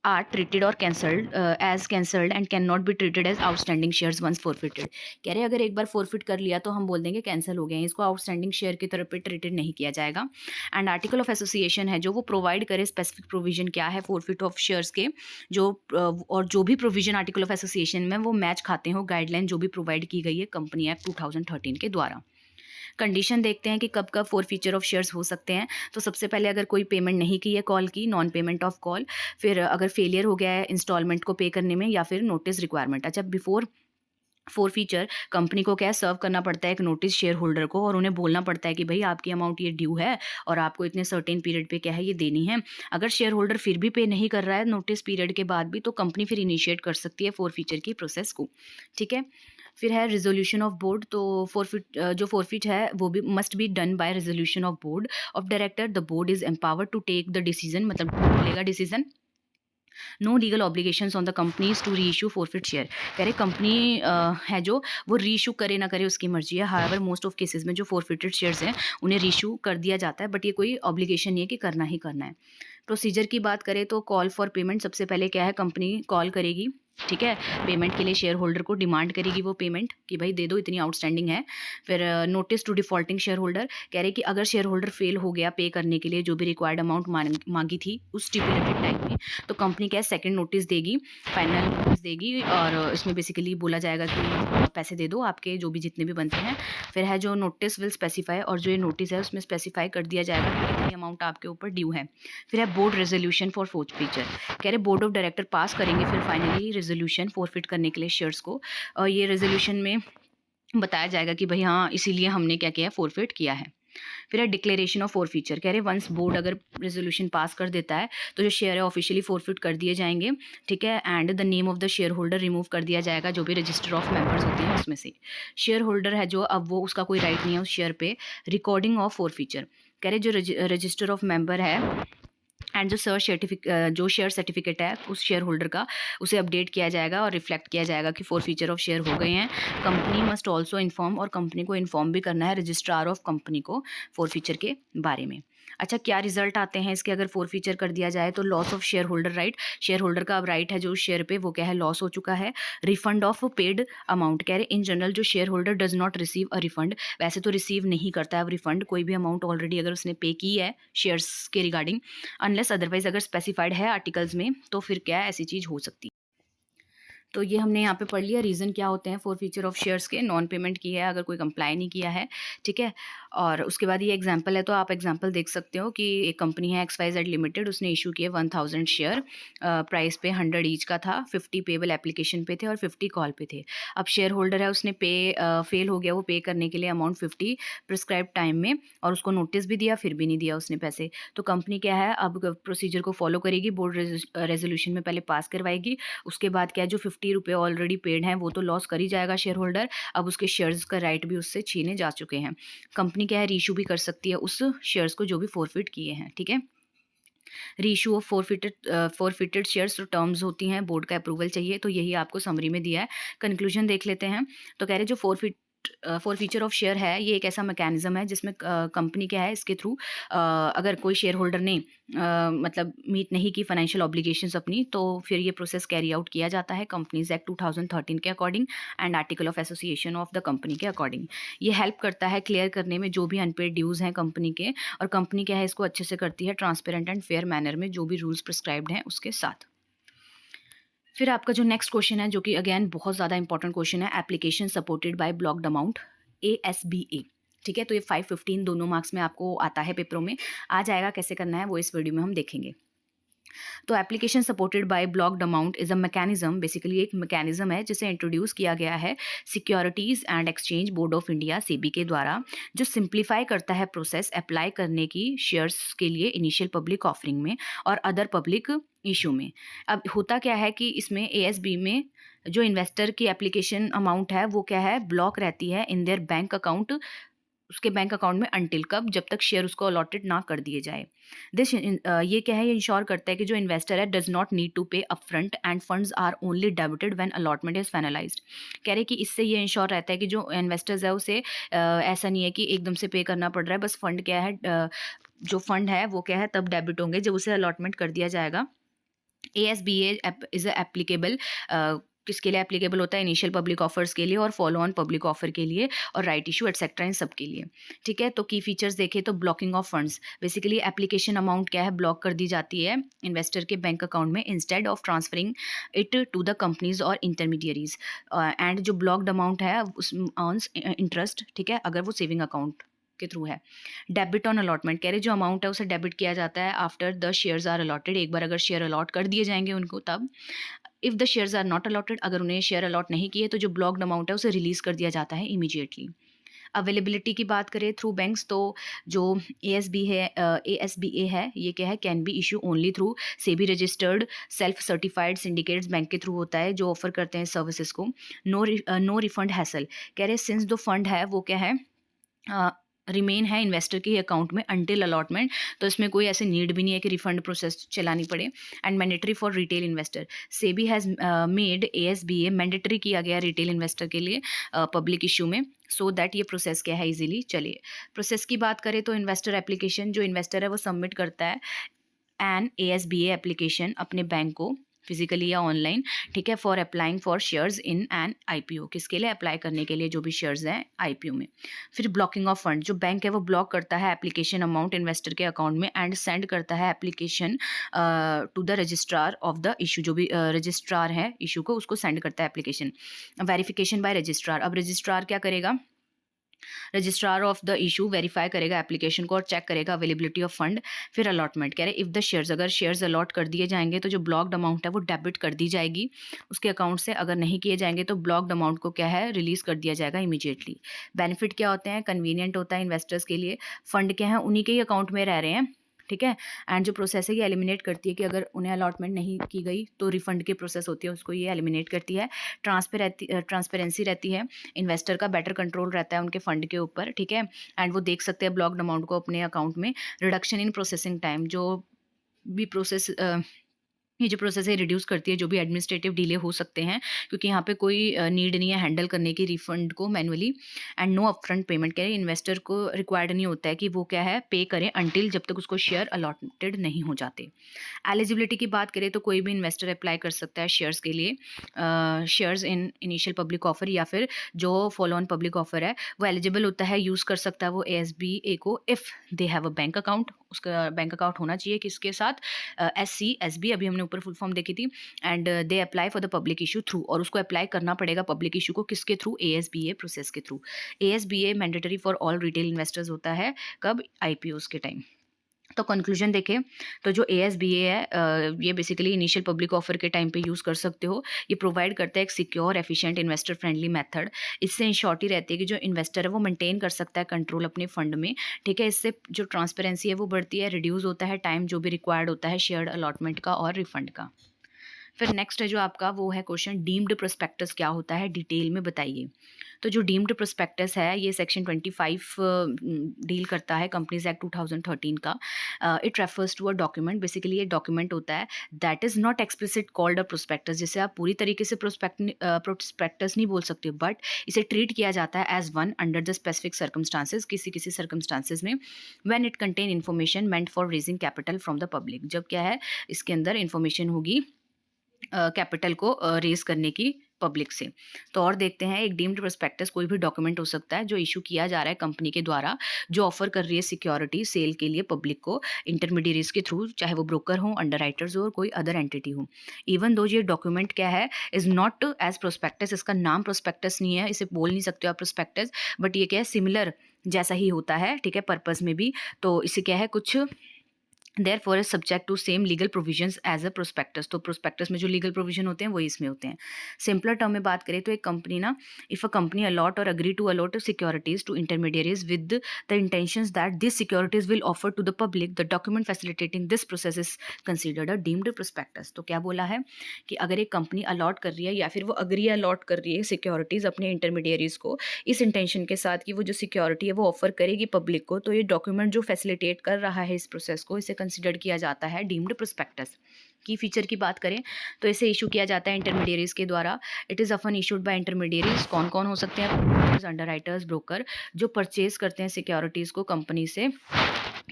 आर ट्रीटेड और cancelled as cancelled and can not be treated as outstanding shares once forfeited. कह रहे अगर एक बार फॉरफिट कर लिया तो हम बोल देंगे कैंसिल हो गए हैं, इसको आउटस्टैंडिंग शेयर की तरफ पे ट्रीटेड नहीं किया जाएगा। एंड आर्टिकल ऑफ एसोसिएशन है जो वो प्रोवाइड करे स्पेसिफिक प्रोविजन क्या है फॉरफिट ऑफ शेयर्स के, जो और जो भी प्रोविजन आर्टिकल ऑफ एसोसिएशन में वो मैच खाते हो गाइडलाइन जो भी प्रोवाइड की गई है कंपनी एक्ट 2013 के द्वारा। कंडीशन देखते हैं कि कब कब फॉरफीचर ऑफ शेयर्स हो सकते हैं। तो सबसे पहले अगर कोई पेमेंट नहीं की है कॉल की, नॉन पेमेंट ऑफ कॉल, फिर अगर फेलियर हो गया है इंस्टॉलमेंट को पे करने में, या फिर नोटिस रिक्वायरमेंट। अच्छा, बिफोर फॉरफीचर कंपनी को क्या सर्व करना पड़ता है एक नोटिस शेयर होल्डर को, और उन्हें बोलना पड़ता है कि भाई आपकी अमाउंट ये ड्यू है और आपको इतने सर्टेन पीरियड पे क्या है ये देनी है। अगर शेयर होल्डर फिर भी पे नहीं कर रहा है नोटिस पीरियड के बाद भी, तो कंपनी फिर इनिशिएट कर सकती है फॉरफीचर की प्रोसेस को, ठीक है। फिर है रिजोल्यूशन ऑफ बोर्ड। तो जो फॉरफिट है वो भी must be done by resolution of board of director. The board is empowered to take the decision, मतलब लेगा decision. No legal obligations on the companies to reissue forfeit share. कह रहे company है जो वो री इशू करे ना करे उसकी मर्जी है। हाउएवर मोस्ट ऑफ केसेस में जो फॉरफिटेड शेयर्स हैं उन्हें री इशू कर दिया जाता है, बट ये कोई ऑब्लिगेशन नहीं है कि करना ही करना है। प्रोसीजर की बात करें तो कॉल फॉर पेमेंट, सबसे पहले क्या है कंपनी कॉल करेगी, ठीक है, पेमेंट के लिए शेयर होल्डर को डिमांड करेगी वो पेमेंट कि भाई दे दो इतनी आउटस्टैंडिंग है। फिर notice to defaulting share holder, कह रहे कि अगर शेयर होल्डर फेल हो गया पे करने के लिए जो भी रिक्वायर्ड अमाउंट मांगी थी उस स्टिपुलेटेड टाइम में, तो कंपनी क्या है सेकंड नोटिस देगी, फाइनल नोटिस देगी, और इसमें बेसिकली बोला जाएगा कि पैसे दे दो आपके जो भी जितने भी बनते हैं। फिर है जो नोटिस विल स्पेसिफाई, और जो ये नोटिस है उसमें स्पेसिफाई कर दिया जाएगा कि कितनी अमाउंट आपके ऊपर ड्यू है। फिर है बोर्ड रेजोल्यूशन फॉर फॉरफीचर, कह रहे बोर्ड ऑफ डायरेक्टर पास करेंगे फिर फाइनली रेजोल्यूशन फॉरफिट करने के लिए शेयर्स को, और ये रेजोल्यूशन में बताया जाएगा कि भाई हाँ इसीलिए हमने क्या किया है फॉरफिट किया है। फिर है डिक्लेरेशन ऑफ फॉरफीचर, कह रहे वंस बोर्ड अगर रेजोल्यूशन पास कर देता है तो जो शेयर है ऑफिशियली फॉरफिट कर दिए जाएंगे, ठीक है, and the name of the share holder remove कर दिया जाएगा जो भी रजिस्टर ऑफ मेंबर्स होते हैं उसमें से। शेयर होल्डर है जो अब वो उसका कोई राइट नहीं है उस शेयर पे। रिकॉर्डिंग ऑफ फॉरफीचर, कह रहे जो रजिस्टर ऑफ मेंबर है एंड जो शेयर सर्टिफिकेट है उस शेयर होल्डर का, उसे अपडेट किया जाएगा और रिफ्लेक्ट किया जाएगा कि फॉरफीचर ऑफ शेयर हो गए हैं। कंपनी मस्ट ऑल्सो इन्फॉर्म, और कंपनी को इन्फॉर्म भी करना है रजिस्ट्रार ऑफ कंपनी को फॉरफीचर के बारे में। अच्छा, क्या रिजल्ट आते हैं इसके अगर फॉरफीचर कर दिया जाए तो loss of share holder right, share holder का अब राइट है जो शेयर पे वो क्या है लॉस हो चुका है। रिफंड ऑफ पेड अमाउंट, कह रहे इन जनरल जो share holder does not receive a refund, वैसे तो रिसीव नहीं करता है अब रिफंड कोई भी अमाउंट ऑलरेडी अगर उसने पे की है शेयर्स के रिगार्डिंग, अनलेस अदरवाइज अगर स्पेसिफाइड है आर्टिकल्स में तो फिर क्या ऐसी चीज़ हो सकती है। तो ये हमने यहाँ पे पढ़ लिया रीज़न क्या होते हैं फॉरफीचर ऑफ शेयर्स के, नॉन पेमेंट की है अगर कोई कंप्लाई नहीं किया है, ठीक है। और उसके बाद ये एग्जांपल है, तो आप एग्जांपल देख सकते हो कि एक कंपनी है XYZ लिमिटेड, उसने इशू किए 1000 शेयर, प्राइस पे 100 ईच का था, 50 पेबल एप्लीकेशन पे थे और 50 कॉल पे थे। अब शेयर होल्डर है उसने फेल हो गया वो पे करने के लिए अमाउंट 50 प्रिस्क्राइब टाइम में, और उसको नोटिस भी दिया फिर भी नहीं दिया उसने पैसे। तो कंपनी क्या है अब प्रोसीजर को फॉलो करेगी, बोर्ड रेजोल्यूशन में पहले पास करवाएगी, उसके बाद क्या है जो 50 रुपये ऑलरेडी पेड हैं वो तो लॉस कर ही जाएगा शेयर होल्डर, अब उसके शेयर्स का राइट भी उससे छीने जा चुके हैं। कंपनी क्या है रीइशू भी कर सकती है उस शेयर्स को जो भी फॉरफिट किए हैं, ठीक है। रीइश्यू ऑफ फॉरफिटेड शेयर्स, तो टर्म्स होती हैं, बोर्ड का अप्रूवल चाहिए, तो यही आपको समरी में दिया है। कंक्लूजन देख लेते हैं। तो कह रहे जो फॉरफीचर ऑफ शेयर है, ये एक ऐसा मैकेनिज्म है जिसमें कंपनी क्या है, इसके थ्रू अगर कोई शेयर होल्डर ने मतलब मीट नहीं की फाइनेंशियल ऑब्लिगेशंस अपनी, तो फिर ये प्रोसेस कैरी आउट किया जाता है कंपनीज एक्ट 2013 के according and article of association of the company के अकॉर्डिंग। ये हेल्प करता है क्लियर करने में जो भी अनपेड ड्यूज़ हैं कंपनी के, और कंपनी क्या है इसको अच्छे से करती है ट्रांसपेरेंट एंड फेयर मैनर में, जो भी रूल्स प्रिस्क्राइब्ड हैं उसके साथ। फिर आपका जो नेक्स्ट क्वेश्चन है, जो कि अगेन बहुत ज़्यादा इंपॉर्टेंट क्वेश्चन है, application supported by blocked amount, ASBA। ठीक है, तो ये 5-15 दोनों मार्क्स में आपको आता है, पेपरों में आ जाएगा। कैसे करना है वो इस वीडियो में हम देखेंगे। तो application supported by blocked amount is a mechanism, basically एक मैकेनिज्म है जिसे इंट्रोड्यूस किया गया है securities and exchange board of India, SEBI के द्वारा, जो सिंप्लीफाई करता है प्रोसेस अप्लाई करने की शेयर्स के लिए इनिशियल पब्लिक ऑफरिंग में और अदर पब्लिक इशू में। अब होता क्या है कि इसमें ASB में जो इन्वेस्टर की एप्लीकेशन अमाउंट है वो क्या है, ब्लॉक रहती है इन देयर बैंक अकाउंट, उसके बैंक अकाउंट में, अंटिल कब, जब तक शेयर उसको अलॉटेड ना कर दिए जाए। ये क्या है, ये इंश्योर करता है कि जो इन्वेस्टर है does not need to pay upfront and funds are only debited when allotment is finalised. कह रहे कि इससे ये इंश्योर रहता है कि जो इन्वेस्टर्स है उसे ऐसा नहीं है कि एकदम से पे करना पड़ रहा है, बस फंड क्या है, जो फंड है वो क्या है तब डेबिट होंगे जब उसे अलॉटमेंट कर दिया जाएगा। ASBA इज एप्लीकेबल, किसके लिए एप्लीकेबल होता है, इनिशियल पब्लिक ऑफर्स के लिए और फॉलो ऑन पब्लिक ऑफर के लिए और राइट इशू एटसेट्रा, इन सब के लिए। ठीक है, तो की फीचर्स देखें तो blocking of funds, basically application amount क्या है, ब्लॉक कर दी जाती है इन्वेस्टर के बैंक अकाउंट में instead of transferring it to the companies और इंटरमीडियरीज, एंड जो ब्लॉक्ड अमाउंट है उस अर्न्स इंटरेस्ट, ठीक है, अगर वो सेविंग अकाउंट के थ्रू है। डेबिट ऑन अलॉटमेंट, कह रहे जो अमाउंट है उसे डेबिट किया जाता है after the shares are allotted, एक बार अगर शेयर अलॉट कर दिए जाएंगे उनको तब। If the shares are not allotted, अगर उन्हें शेयर अलॉट नहीं किए तो जो ब्लॉक्ड अमाउंट है उसे रिलीज कर दिया जाता है इमीडिएटली। अवेलेबिलिटी की बात करें थ्रू बैंक्स, तो जो ASBA है ये क्या है, can be issue only through SEBI registered self certified syndicates, bank के थ्रू होता है जो ऑफर करते हैं सर्विसेज को। नो रिफंड हैसल, कह रहे सिंस जो फंड है वो क्या है, रिमेन है इन्वेस्टर के अकाउंट में अंटिल अलॉटमेंट, तो इसमें कोई ऐसे नीड भी नहीं है कि रिफंड प्रोसेस चलानी पड़े। And mandatory for retail investor, SEBI has made ASBA mandatory किया गया रिटेल इन्वेस्टर के लिए पब्लिक इशू में, सो दैट ये प्रोसेस क्या है, इजीली चले। प्रोसेस की बात करें तो इन्वेस्टर एप्लीकेशन, जो इन्वेस्टर है वो सबमिट करता है एन ASBA एप्लीकेशन अपने बैंक को, फिजिकली या ऑनलाइन, ठीक है, for applying for shares in an IPO, किसके लिए, अप्लाई करने के लिए जो भी शेयर्स हैं IPO में। फिर ब्लॉकिंग ऑफ फंड, जो बैंक है वो ब्लॉक करता है एप्लीकेशन अमाउंट इन्वेस्टर के अकाउंट में एंड सेंड करता है application to the registrar of the issue, जो भी रजिस्ट्रार है इशू को, उसको सेंड करता है एप्लीकेशन। वेरिफिकेशन बाय रजिस्ट्रार, अब रजिस्ट्रार क्या करेगा, registrar of the issue verify करेगा एप्लीकेशन को और चेक करेगा अवेलेबिलिटी ऑफ फंड। फिर अलॉटमेंट, कह रहे इफ़ द शेयर्स, अगर शेयर्स अलॉट कर दिए जाएंगे तो जो ब्लॉक्ड अमाउंट है वो डेबिट कर दी जाएगी उसके अकाउंट से, अगर नहीं किए जाएंगे तो ब्लॉक्ड अमाउंट को क्या है, रिलीज कर दिया जाएगा इमीडिएटली। बेनिफिट क्या होते हैं, कन्वीनियंट होता है इन्वेस्टर्स के लिए, फंड क्या है उन्हीं के ही अकाउंट में रह रहे हैं, ठीक है। एंड जो प्रोसेस है ये एलिमिनेट करती है कि अगर उन्हें अलॉटमेंट नहीं की गई तो रिफंड की प्रोसेस होती है, उसको ये एलिमिनेट करती है। ट्रांसपेरेंसी रहती है, इन्वेस्टर का बेटर कंट्रोल रहता है उनके फंड के ऊपर, ठीक है। एंड वो देख सकते हैं ब्लॉक्ड अमाउंट को अपने अकाउंट में। रिडक्शन इन प्रोसेसिंग टाइम, जो भी प्रोसेस ये जो प्रोसेस है रिड्यूस करती है जो भी एडमिनिस्ट्रेटिव डिले हो सकते हैं, क्योंकि यहाँ पे कोई नीड नहीं है हैंडल करने की रिफंड को manually. And no upfront payment, कह रहे इन्वेस्टर को रिक्वायर्ड नहीं होता है कि वो क्या है पे करें अंटिल जब तक उसको शेयर अलॉटेड नहीं हो जाते। एलिजिबिलिटी की बात करें तो कोई भी इन्वेस्टर अप्लाई कर सकता है शेयर्स के लिए, shares in initial public offer या फिर जो फॉलो ऑन पब्लिक ऑफर है वो एलिजिबल होता है, यूज़ कर सकता है वो ASBA को if they have a bank account, उसका बैंक अकाउंट होना चाहिए किसके साथ, SCSB, अभी हमने ऊपर फुल फॉर्म देखी थी। And they apply for the public issue through, और उसको अप्लाई करना पड़ेगा पब्लिक इशू को किसके थ्रू, ASBA प्रोसेस के through. ASBA mandatory for all retail investors होता है कब, IPOs के टाइम। तो कंक्लूजन देखें तो जो ASBA है ये बेसिकली इनिशियल पब्लिक ऑफर के टाइम पे यूज़ कर सकते हो। ये प्रोवाइड करता है एक secure efficient investor friendly method. इससे इंश्योरिटी रहती है कि जो इन्वेस्टर है वो मेंटेन कर सकता है कंट्रोल अपने फंड में, ठीक है। इससे जो ट्रांसपेरेंसी है वो बढ़ती है, रिड्यूस होता है टाइम जो भी रिक्वायर्ड होता है शेयर अलॉटमेंट का और रिफंड का। फिर नेक्स्ट है जो आपका वो है क्वेश्चन, डीम्ड प्रोस्पेक्टस क्या होता है, डिटेल में बताइए। तो जो डीम्ड प्रोस्पेक्टस है ये सेक्शन 25 डील करता है कंपनीज एक्ट 2013 का। It refers to a document, basically ये डॉक्यूमेंट होता है that is not explicit called a prospectus, जिसे आप पूरी तरीके से प्रोस्पेक्टस नहीं बोल सकते, बट इसे ट्रीट किया जाता है as one under the specific circumstances, किसी किसी सर्कमस्टांसेस में, when it contain information meant for raising capital from the public, जब क्या है इसके अंदर इन्फॉर्मेशन होगी कैपिटल को रेज़ करने की पब्लिक से। तो और देखते हैं, एक डीम्ड प्रोस्पेक्टस कोई भी डॉक्यूमेंट हो सकता है जो इशू किया जा रहा है कंपनी के द्वारा, जो ऑफर कर रही है सिक्योरिटी सेल के लिए पब्लिक को इंटरमीडियरीज के थ्रू, चाहे वो ब्रोकर हो, अंडरराइटर्स हो और कोई अदर एंटिटी हो। इवन दो ये डॉक्यूमेंट क्या है, इज नॉट एज प्रोस्पेक्टस, इसका नाम प्रोस्पेक्टस नहीं है, इसे बोल नहीं सकते आप प्रोस्पेक्टस, बट ये क्या है सिमिलर जैसा ही होता है, ठीक है, पर्पस में भी। तो इसे क्या है कुछ therefore is subject to same legal provisions as a prospectus, तो prospectus में जो legal provision होते हैं वही इसमें होते हैं। सिंपलर टर्म में बात करें तो एक कंपनी ना, इफ अ कंपनी अलॉट और agree to allot securities to intermediaries with the intentions that this securities will offer to the public, the document facilitating this process is considered a deemed prospectus. तो क्या बोला है कि अगर एक company allot कर रही है या फिर वो अग्री अलॉट कर रही है सिक्योरिटीज अपने इंटरमीडियरीज को, इस इंटेंशन के साथ कि वो जो सिक्योरिटी है वो ऑफर करेगी पब्लिक को, तो ये डॉक्यूमेंट जो फैसिलिटेट कर रहा है इस प्रोसेस को, इसे कंसिडर किया जाता है डीम्ड प्रोस्पेक्टस। की फीचर की बात करें तो इसे इशू किया जाता है इंटरमीडियरीज के द्वारा। It is often issued by intermediaries, कौन कौन हो सकते हैं, अंडरराइटर्स, ब्रोकर, जो परचेज करते हैं सिक्योरिटीज़ को कंपनी से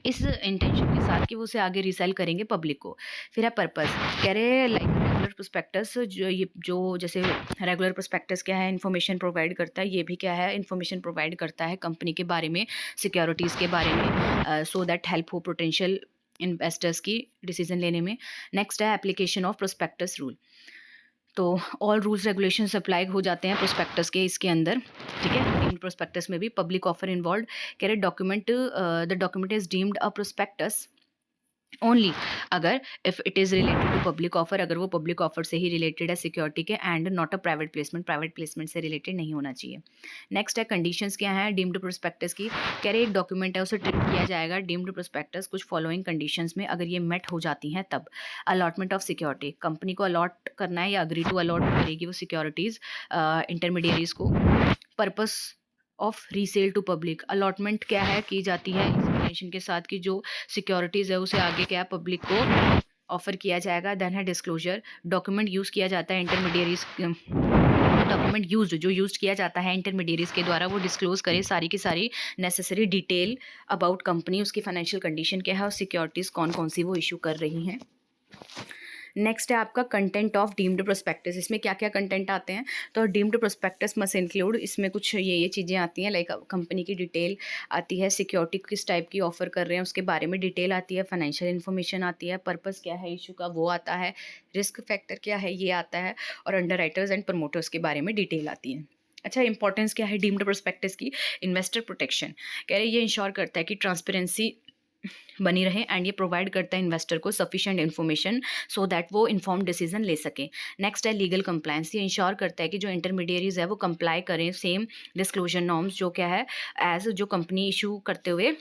इस इंटेंशन के साथ कि वो उसे आगे रीसेल करेंगे पब्लिक को। फिर है पर्पस, कह रहे हैं लाइक रेगुलर प्रोस्पेक्टस, जो जैसे रेगुलर प्रोस्पेक्टस क्या है, इन्फॉर्मेशन प्रोवाइड करता है, ये भी क्या है इन्फॉर्मेशन प्रोवाइड करता है कंपनी के बारे में, सिक्योरिटीज़ के बारे में, सो दैट हेल्प हो पोटेंशियल इन्वेस्टर्स की डिसीजन लेने में। नेक्स्ट है एप्लीकेशन ऑफ प्रोस्पेक्टस रूल, तो ऑल रूल्स रेगुलेशंस अप्लाई हो जाते हैं प्रोस्पेक्टस के इसके अंदर, ठीक है। डीम्ड प्रोस्पेक्टस में भी पब्लिक ऑफर इन्वॉल्व, कह रहे document the document is deemed a prospectus only अगर if it is related to public offer, अगर वो पब्लिक ऑफर से ही रिलेटेड है सिक्योरिटी के, and not a private placement, private placement से रिलेटेड नहीं होना चाहिए। नेक्स्ट है कंडीशंस क्या है डीम्ड प्रोस्पेक्टस की, कह रहे एक डॉक्यूमेंट है उसे ट्रीट किया जाएगा डीम्ड प्रोस्पेक्टस कुछ फॉलोइंग कंडीशंस में, अगर ये मेट हो जाती हैं तब। अलॉटमेंट ऑफ सिक्योरिटी, कंपनी को अलॉट करना है या अग्री टू अलॉट करेगी वो सिक्योरिटीज़ इंटरमीडियरीज को, purpose of resale to public, allotment क्या है की जाती है इस इंटेंशन के साथ कि जो सिक्योरिटीज़ है उसे आगे क्या पब्लिक को ऑफर किया जाएगा। देन है डिस्क्लोजर, डॉक्यूमेंट यूज़ किया जाता है इंटरमीडियरीज, डॉक्यूमेंट जो यूज़ किया जाता है इंटरमीडियरीज के द्वारा वो डिस्क्लोज करे सारी की सारी नेसेसरी डिटेल अबाउट कंपनी, उसकी फाइनेंशियल कंडीशन क्या है और सिक्योरिटीज़ कौन कौन सी वो इशू कर रही हैं। नेक्स्ट है आपका कंटेंट ऑफ डीम्ड प्रोस्पेक्टस, इसमें क्या क्या कंटेंट आते हैं, तो डीम्ड प्रोस्पेक्टस मस्ट इंक्लूड, इसमें कुछ ये चीज़ें आती हैं, लाइक कंपनी की डिटेल आती है, सिक्योरिटी किस टाइप की ऑफर कर रहे हैं उसके बारे में डिटेल आती है, फाइनेंशियल इन्फॉर्मेशन आती है, पर्पस क्या है इशू का वो आता है, रिस्क फैक्टर क्या है ये आता है, और अंडरराइटर्स एंड प्रमोटर्स के बारे में डिटेल आती है। अच्छा, इंपॉर्टेंस क्या है डीम्ड प्रोस्पेक्टस की, इन्वेस्टर प्रोटेक्शन, कह रहे ये इंश्योर करता है कि ट्रांसपेरेंसी बनी रहे एंड ये प्रोवाइड करता है इन्वेस्टर को सफिशिएंट इन्फॉर्मेशन सो दैट वो इन्फॉर्म डिसीजन ले सकें। नेक्स्ट है लीगल कंप्लायंस, ये इंश्योर करता है कि जो इंटरमीडियरीज है वो कंप्लाई करें सेम डिस्क्लोजर नॉर्म्स जो क्या है एज जो कंपनी इशू करते हुए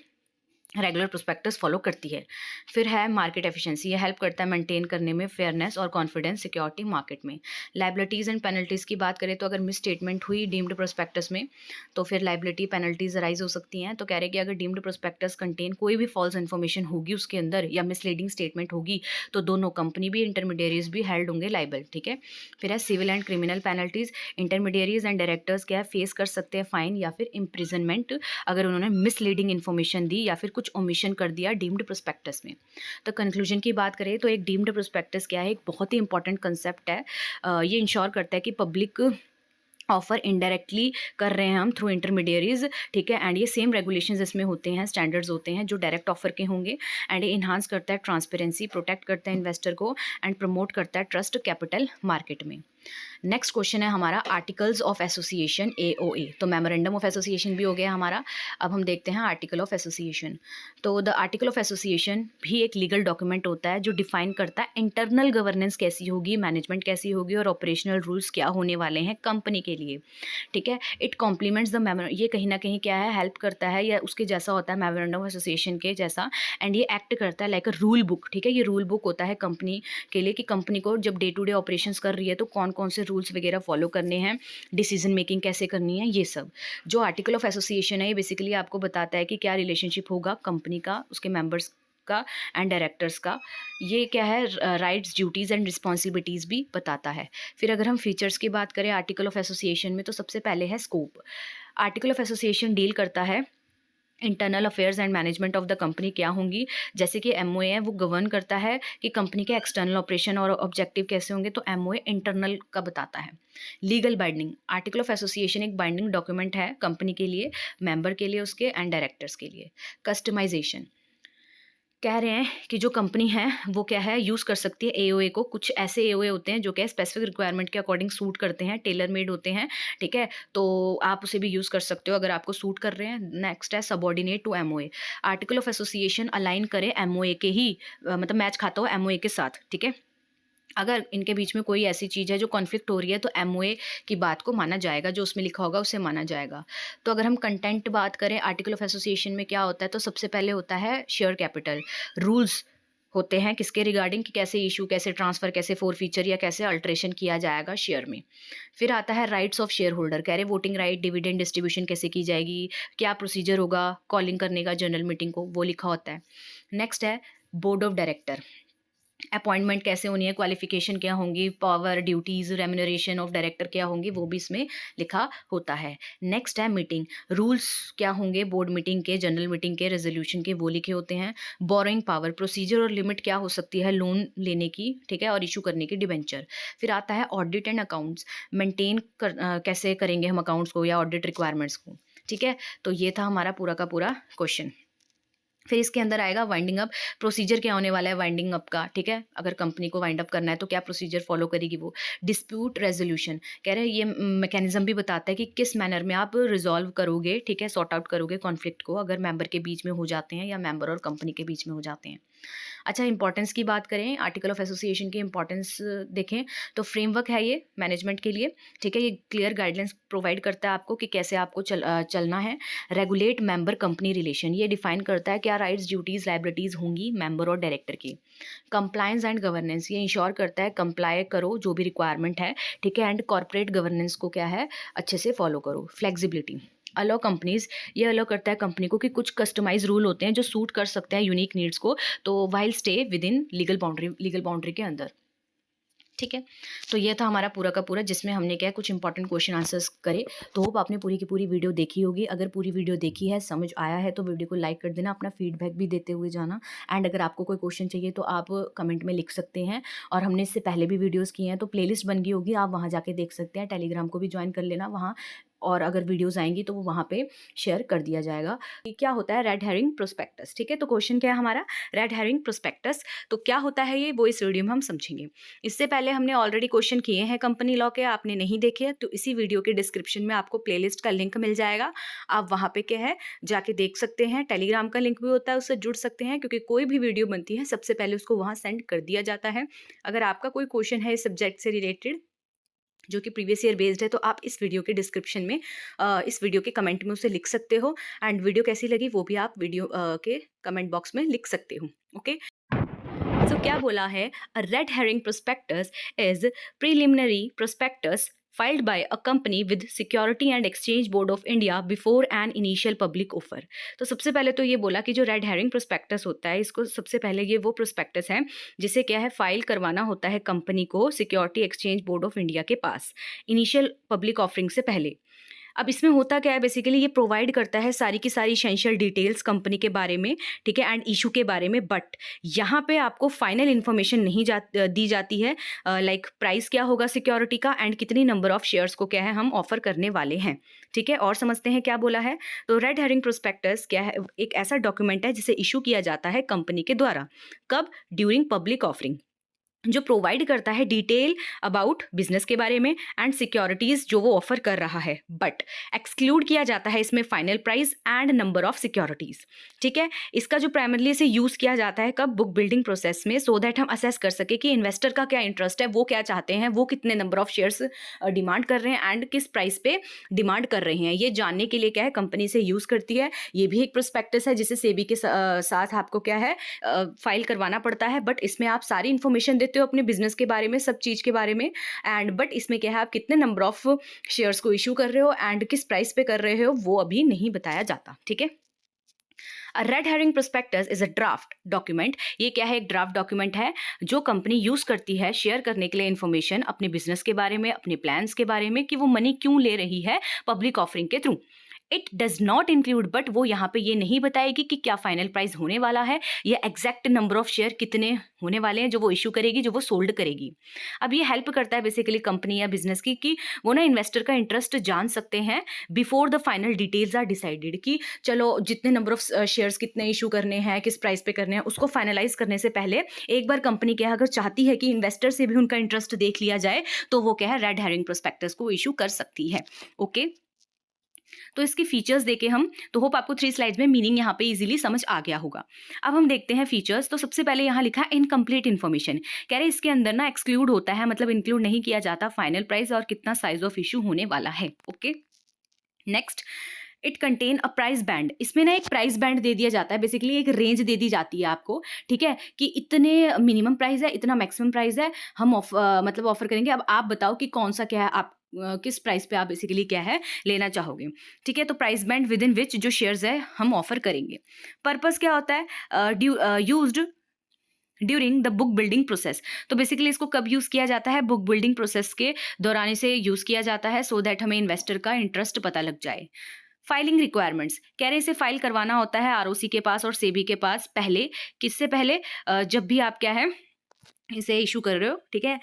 रेगुलर प्रोस्पेक्टस फॉलो करती है। फिर है मार्केट एफिशिएंसी, ये हेल्प करता है मेंटेन करने में फेयरनेस और कॉन्फिडेंस सिक्योरिटी मार्केट में। लाइबिलिटीज़ एंड पेनल्टीज़ की बात करें तो अगर मिस स्टेटमेंट हुई डीम्ड प्रोस्पेक्टस में तो फिर लाइबिलिटी पेनल्टीज राइज हो सकती हैं। तो कह रहे कि अगर डीम्ड प्रोस्पेक्टस कंटेन कोई भी फॉल्स इन्फॉर्मेशन होगी उसके अंदर या मिसलीडिंग स्टेटमेंट होगी तो दोनों कंपनी भी इंटरमीडियरीज भी हेल्ड होंगे लाइबल, ठीक है। फिर है civil and criminal penalties, intermediaries and directors क्या है फेस कर सकते हैं फाइन या फिर इम्प्रिजनमेंट अगर उन्होंने मिसलीडिंग इन्फॉर्मेशन दी या फिर कुछ ओमिशन कर दिया डीम्ड प्रोस्पेक्टस में। तो कंक्लूजन की बात करें तो एक डीम्ड प्रोस्पेक्टस क्या है, एक बहुत ही इंपॉर्टेंट कंसेप्ट है। ये इंश्योर करता है कि पब्लिक ऑफर इनडायरेक्टली कर रहे हैं हम थ्रू इंटरमीडियरीज, ठीक है, एंड ये सेम रेगुलेशंस इसमें होते हैं, स्टैंडर्ड्स होते हैं जो डायरेक्ट ऑफर के होंगे, एंड ये इन्हांस करता है ट्रांसपेरेंसी, प्रोटेक्ट करता है इन्वेस्टर को एंड प्रमोट करता है ट्रस्ट कैपिटल मार्केट में। नेक्स्ट क्वेश्चन है हमारा आर्टिकल्स ऑफ एसोसिएशन एओए। तो मेमोरेंडम ऑफ एसोसिएशन भी हो गया हमारा। अब हम देखते हैं आर्टिकल ऑफ एसोसिएशन। तो द आर्टिकल ऑफ एसोसिएशन भी एक लीगल डॉक्यूमेंट होता है जो डिफाइन करता है इंटरनल गवर्नेंस कैसी होगी, मैनेजमेंट कैसी होगी और ऑपरेशनल रूल्स क्या होने वाले हैं कंपनी के लिए। ठीक है, इट कॉम्प्लीमेंट्स द मेमो, ये कहीं ना कहीं क्या है, हेल्प करता है या उसके जैसा होता है मेमोरेंडम ऑफ एसोसिएशन के जैसा। एंड ये एक्ट करता है लाइक अ रूल बुक। ठीक है, ये रूल बुक होता है कंपनी के लिए कि कंपनी को जब डे टू डे ऑपरेशंस कर रही है तो कौन कौन से रूल्स वगैरह फॉलो करने हैं, डिसीजन मेकिंग कैसे करनी है, ये सब। जो आर्टिकल ऑफ एसोसिएशन है ये बेसिकली आपको बताता है कि क्या रिलेशनशिप होगा कंपनी का, उसके मेंबर्स का एंड डायरेक्टर्स का। ये क्या है, राइट्स, ड्यूटीज़ एंड रिस्पॉन्सिबिलिटीज़ भी बताता है। फिर अगर हम फीचर्स की बात करें आर्टिकल ऑफ एसोसिएशन में, तो सबसे पहले है scope. Article of association deal करता है internal affairs and management of the company क्या होंगी। जैसे कि एमओए है वो गवर्न करता है कि कंपनी के एक्सटर्नल ऑपरेशन और ऑब्जेक्टिव कैसे होंगे, तो एमओए इंटरनल का बताता है। Legal binding, article of association एक बाइंडिंग डॉक्यूमेंट है कंपनी के लिए, मेंबर के लिए, उसके एंड डायरेक्टर्स के लिए। कस्टमाइजेशन, कह रहे हैं कि जो कंपनी है वो क्या है, यूज़ कर सकती है एओए को। कुछ ऐसे एओए होते हैं जो क्या स्पेसिफिक रिक्वायरमेंट के अकॉर्डिंग सूट करते हैं, टेलर मेड होते हैं। ठीक है, तो आप उसे भी यूज़ कर सकते हो अगर आपको सूट कर रहे हैं। नेक्स्ट है subordinate to MOA. Article of association align करे एमओए के ही, मतलब मैच खाता हो एमओए के साथ। ठीक है, अगर इनके बीच में कोई ऐसी चीज़ है जो कॉन्फ्लिक्ट हो रही है तो एमओए की बात को माना जाएगा, जो उसमें लिखा होगा उसे माना जाएगा। तो अगर हम कंटेंट बात करें आर्टिकल ऑफ एसोसिएशन में क्या होता है, तो सबसे पहले होता है शेयर कैपिटल। रूल्स होते हैं किसके रिगार्डिंग, कि कैसे इशू, कैसे ट्रांसफ़र, कैसे फोर फीचर या कैसे अल्ट्रेशन किया जाएगा शेयर में। फिर आता है राइट्स ऑफ शेयर होल्डर, कह रहे वोटिंग राइट, डिविडेंड डिस्ट्रीब्यूशन कैसे की जाएगी, क्या प्रोसीजर होगा कॉलिंग करने का जनरल मीटिंग को, वो लिखा होता है। नेक्स्ट है बोर्ड ऑफ डायरेक्टर, अपॉइंटमेंट कैसे होनी है, क्वालिफिकेशन क्या होंगी, power, duties, remuneration of director क्या होंगी, वो भी इसमें लिखा होता है। नेक्स्ट है मीटिंग, रूल्स क्या होंगे बोर्ड मीटिंग के, जनरल मीटिंग के, रेजोल्यूशन के, वो लिखे होते हैं। बोरोइंग पावर, प्रोसीजर और लिमिट क्या हो सकती है लोन लेने की, ठीक है, और इशू करने की डिबेंचर। फिर आता है ऑडिट एंड अकाउंट्स, मेंटेन कैसे करेंगे हम अकाउंट्स को या ऑडिट रिक्वायरमेंट्स को। ठीक है, तो ये था हमारा पूरा का पूरा क्वेश्चन। फिर इसके अंदर आएगा वाइंडिंग अप, प्रोसीजर क्या होने वाला है वाइंडिंग अप का। ठीक है, अगर कंपनी को वाइंड अप करना है तो क्या प्रोसीजर फॉलो करेगी वो। डिस्प्यूट रेजोल्यूशन, कह रहे हैं ये मैकेनिज्म भी बताता है कि किस मैनर में आप रिजॉल्व करोगे, ठीक है, सॉर्ट आउट करोगे कॉन्फ्लिक्ट को अगर मेंबर के बीच में हो जाते हैं या मेंबर और कंपनी के बीच में हो जाते हैं। अच्छा, इंपॉर्टेंस की बात करें, आर्टिकल ऑफ एसोसिएशन की इंपॉर्टेंस देखें तो फ्रेमवर्क है ये मैनेजमेंट के लिए। ठीक है, ये क्लियर गाइडलाइंस प्रोवाइड करता है आपको कि कैसे आपको चलना है। रेगुलेट मेंबर कंपनी रिलेशन, ये डिफाइन करता है क्या राइट्स, ड्यूटीज़, लाइबिलिटीज़ होंगी मेंबर और डायरेक्टर की। कंप्लायंस एंड गवर्नेंस, ये इंश्योर करता है कंप्लाई करो जो भी रिक्वायरमेंट है। ठीक है, एंड कॉर्पोरेट गवर्नेंस को क्या है अच्छे से फॉलो करो। फ्लेक्सिबिलिटी, अलो कंपनीज, ये अलो करता है कंपनी को कि कुछ कस्टमाइज रूल होते हैं जो सूट कर सकते हैं यूनिक नीड्स को, तो while stay with in legal boundary के अंदर। ठीक है, तो ये था हमारा पूरा का पूरा जिसमें हमने क्या है कुछ इंपॉर्टेंट क्वेश्चन आंसर्स करे। तो होप आपने पूरी की पूरी वीडियो देखी होगी। अगर पूरी वीडियो देखी है, समझ आया है, तो वीडियो को लाइक कर देना, अपना फीडबैक भी देते हुए जाना। एंड अगर आपको कोई क्वेश्चन चाहिए तो आप कमेंट में लिख सकते हैं। और हमने इससे पहले भी वीडियोज़ किए हैं तो प्लेलिस्ट बन गई होगी, आप वहाँ जाके देख सकते हैं। टेलीग्राम को भी ज्वाइन कर लेना वहाँ, और अगर वीडियोज़ आएंगी तो वो वहाँ पे शेयर कर दिया जाएगा। कि क्या होता है रेड हेरिंग प्रोस्पेक्टस। ठीक है, तो क्वेश्चन क्या है हमारा, रेड हेरिंग प्रोस्पेक्टस। तो क्या होता है ये, वो इस वीडियो में हम समझेंगे। इससे पहले हमने ऑलरेडी क्वेश्चन किए हैं कंपनी लॉ के, आपने नहीं देखे तो इसी वीडियो के डिस्क्रिप्शन में आपको प्लेलिस्ट का लिंक मिल जाएगा। आप वहाँ पे क्या है जाके देख सकते हैं। टेलीग्राम का लिंक भी होता है, उससे जुड़ सकते हैं, क्योंकि कोई भी वीडियो बनती है सबसे पहले उसको वहाँ सेंड कर दिया जाता है। अगर आपका कोई क्वेश्चन है इस सब्जेक्ट से रिलेटेड जो कि प्रीवियस ईयर बेस्ड है, तो आप इस वीडियो के डिस्क्रिप्शन में इस वीडियो के कमेंट में उसे लिख सकते हो। एंड वीडियो कैसी लगी वो भी आप वीडियो के कमेंट बॉक्स में लिख सकते हो। ओके, सो क्या बोला है, a red herring prospectus is preliminary prospectus filed by a company with Security and Exchange Board of India before an initial public offer। तो सबसे पहले तो ये बोला कि जो रेड हेरिंग प्रोस्पेक्टस होता है, इसको सबसे पहले ये वो प्रोस्पेक्टस है जिसे क्या है फाइल करवाना होता है कंपनी को security exchange board of India के पास इनिशियल पब्लिक ऑफरिंग से पहले। अब इसमें होता क्या है, बेसिकली ये प्रोवाइड करता है सारी की सारी एसेंशियल डिटेल्स कंपनी के बारे में, ठीक है, एंड इशू के बारे में। बट यहाँ पे आपको फाइनल इन्फॉर्मेशन नहीं दी जाती है, लाइक प्राइस क्या होगा सिक्योरिटी का एंड कितनी नंबर ऑफ शेयर्स को क्या है हम ऑफर करने वाले हैं। ठीक है, और समझते हैं क्या बोला है। तो रेड हेरिंग प्रोस्पेक्टस क्या है, एक ऐसा डॉक्यूमेंट है जिसे इशू किया जाता है कंपनी के द्वारा। कब, ड्यूरिंग पब्लिक ऑफरिंग। जो प्रोवाइड करता है डिटेल अबाउट बिजनेस के बारे में एंड सिक्योरिटीज जो वो ऑफर कर रहा है, बट एक्सक्लूड किया जाता है इसमें final price and number of securities. ठीक है, इसका जो प्राइमरली इसे यूज किया जाता है कब, बुक बिल्डिंग प्रोसेस में, सो दैट हम असेस कर सके कि इन्वेस्टर का क्या इंटरेस्ट है, वो क्या चाहते हैं, वो कितने नंबर ऑफ शेयर्स डिमांड कर रहे हैं एंड किस प्राइस पे डिमांड कर रहे हैं। ये जानने के लिए क्या है कंपनी से यूज करती है। ये भी एक प्रोस्पेक्टस है जिसे सेबी के साथ आपको क्या है फाइल करवाना पड़ता है, बट इसमें आप सारी इन्फॉर्मेशन देते हो अपने बिजनेस के बारे में, सब चीज़ के बारे में, एंड बट इसमें क्या है आप कितने नंबर ऑफ शेयर्स को इशू कर रहे हो एंड किस प्राइस पे कर रहे हो वो अभी नहीं बताया जाता। ठीक है, red herring prospectus is a draft document. ये क्या है, एक ड्राफ्ट डॉक्यूमेंट है जो कंपनी यूज करती है शेयर करने के लिए इन्फॉर्मेशन अपने बिजनेस के बारे में, अपने प्लान्स के बारे में, कि वो मनी क्यों ले रही है पब्लिक ऑफरिंग के through. It does not include, but वो यहाँ पे ये नहीं बताएगी कि क्या फाइनल प्राइस होने वाला है या एग्जैक्ट नंबर ऑफ शेयर कितने होने वाले हैं जो वो इशू करेगी, जो वो सोल्ड करेगी। अब ये हेल्प करता है बेसिकली कंपनी या बिजनेस की कि वो ना इन्वेस्टर का इंटरेस्ट जान सकते हैं before the final details are decided, कि चलो जितने नंबर ऑफ शेयर्स कितने इशू करने हैं, किस प्राइस पे करने हैं, उसको फाइनलाइज करने से पहले एक बार कंपनी क्या है अगर चाहती है कि इन्वेस्टर से भी उनका इंटरेस्ट देख लिया जाए तो वो क्या है रेड हेरिंग प्रोस्पेक्टस को इशू कर सकती है। ओके, तो इसके फीचर्स देखे हम, तो होप आपको 3 स्लाइड्स में मीनिंग यहाँ पे इजीली समझ आ गया होगा। अब हम देखते हैं फीचर्स। तो सबसे पहले यहाँ लिखा है इनकम्प्लीट इन्फॉर्मेशन। कह रहे इसके अंदर ना एक्सक्लूड होता है, मतलब इंक्लूड नहीं किया जाता फाइनल प्राइस और कितना साइज ऑफ इशू होने वाला है। Okay, next, it contain a price band. इसमें ना एक प्राइस बैंड दे दिया जाता है, बेसिकली एक रेंज दे दी जाती है आपको। ठीक है, कि इतने मिनिमम प्राइस है, इतना मैक्सिमम प्राइस है, हम मतलब ऑफर करेंगे। अब आप बताओ कि कौन सा क्या है, आप किस प्राइस पे आप बेसिकली क्या है लेना चाहोगे। ठीक है, तो प्राइस बैंड विद इन विच जो शेयर्स है हम ऑफर करेंगे। पर्पस क्या होता है, used during the book building process. तो बेसिकली इसको कब यूज़ किया जाता है, बुक बिल्डिंग प्रोसेस के दौरान इसे यूज़ किया जाता है, सो दैट हमें इन्वेस्टर का इंटरेस्ट पता लग जाए। फाइलिंग रिक्वायरमेंट्स, कह रहे इसे फाइल करवाना होता है आरओसी के पास और सेबी के पास पहले। किससे पहले, जब भी आप क्या है इसे इशू कर रहे हो। ठीक है,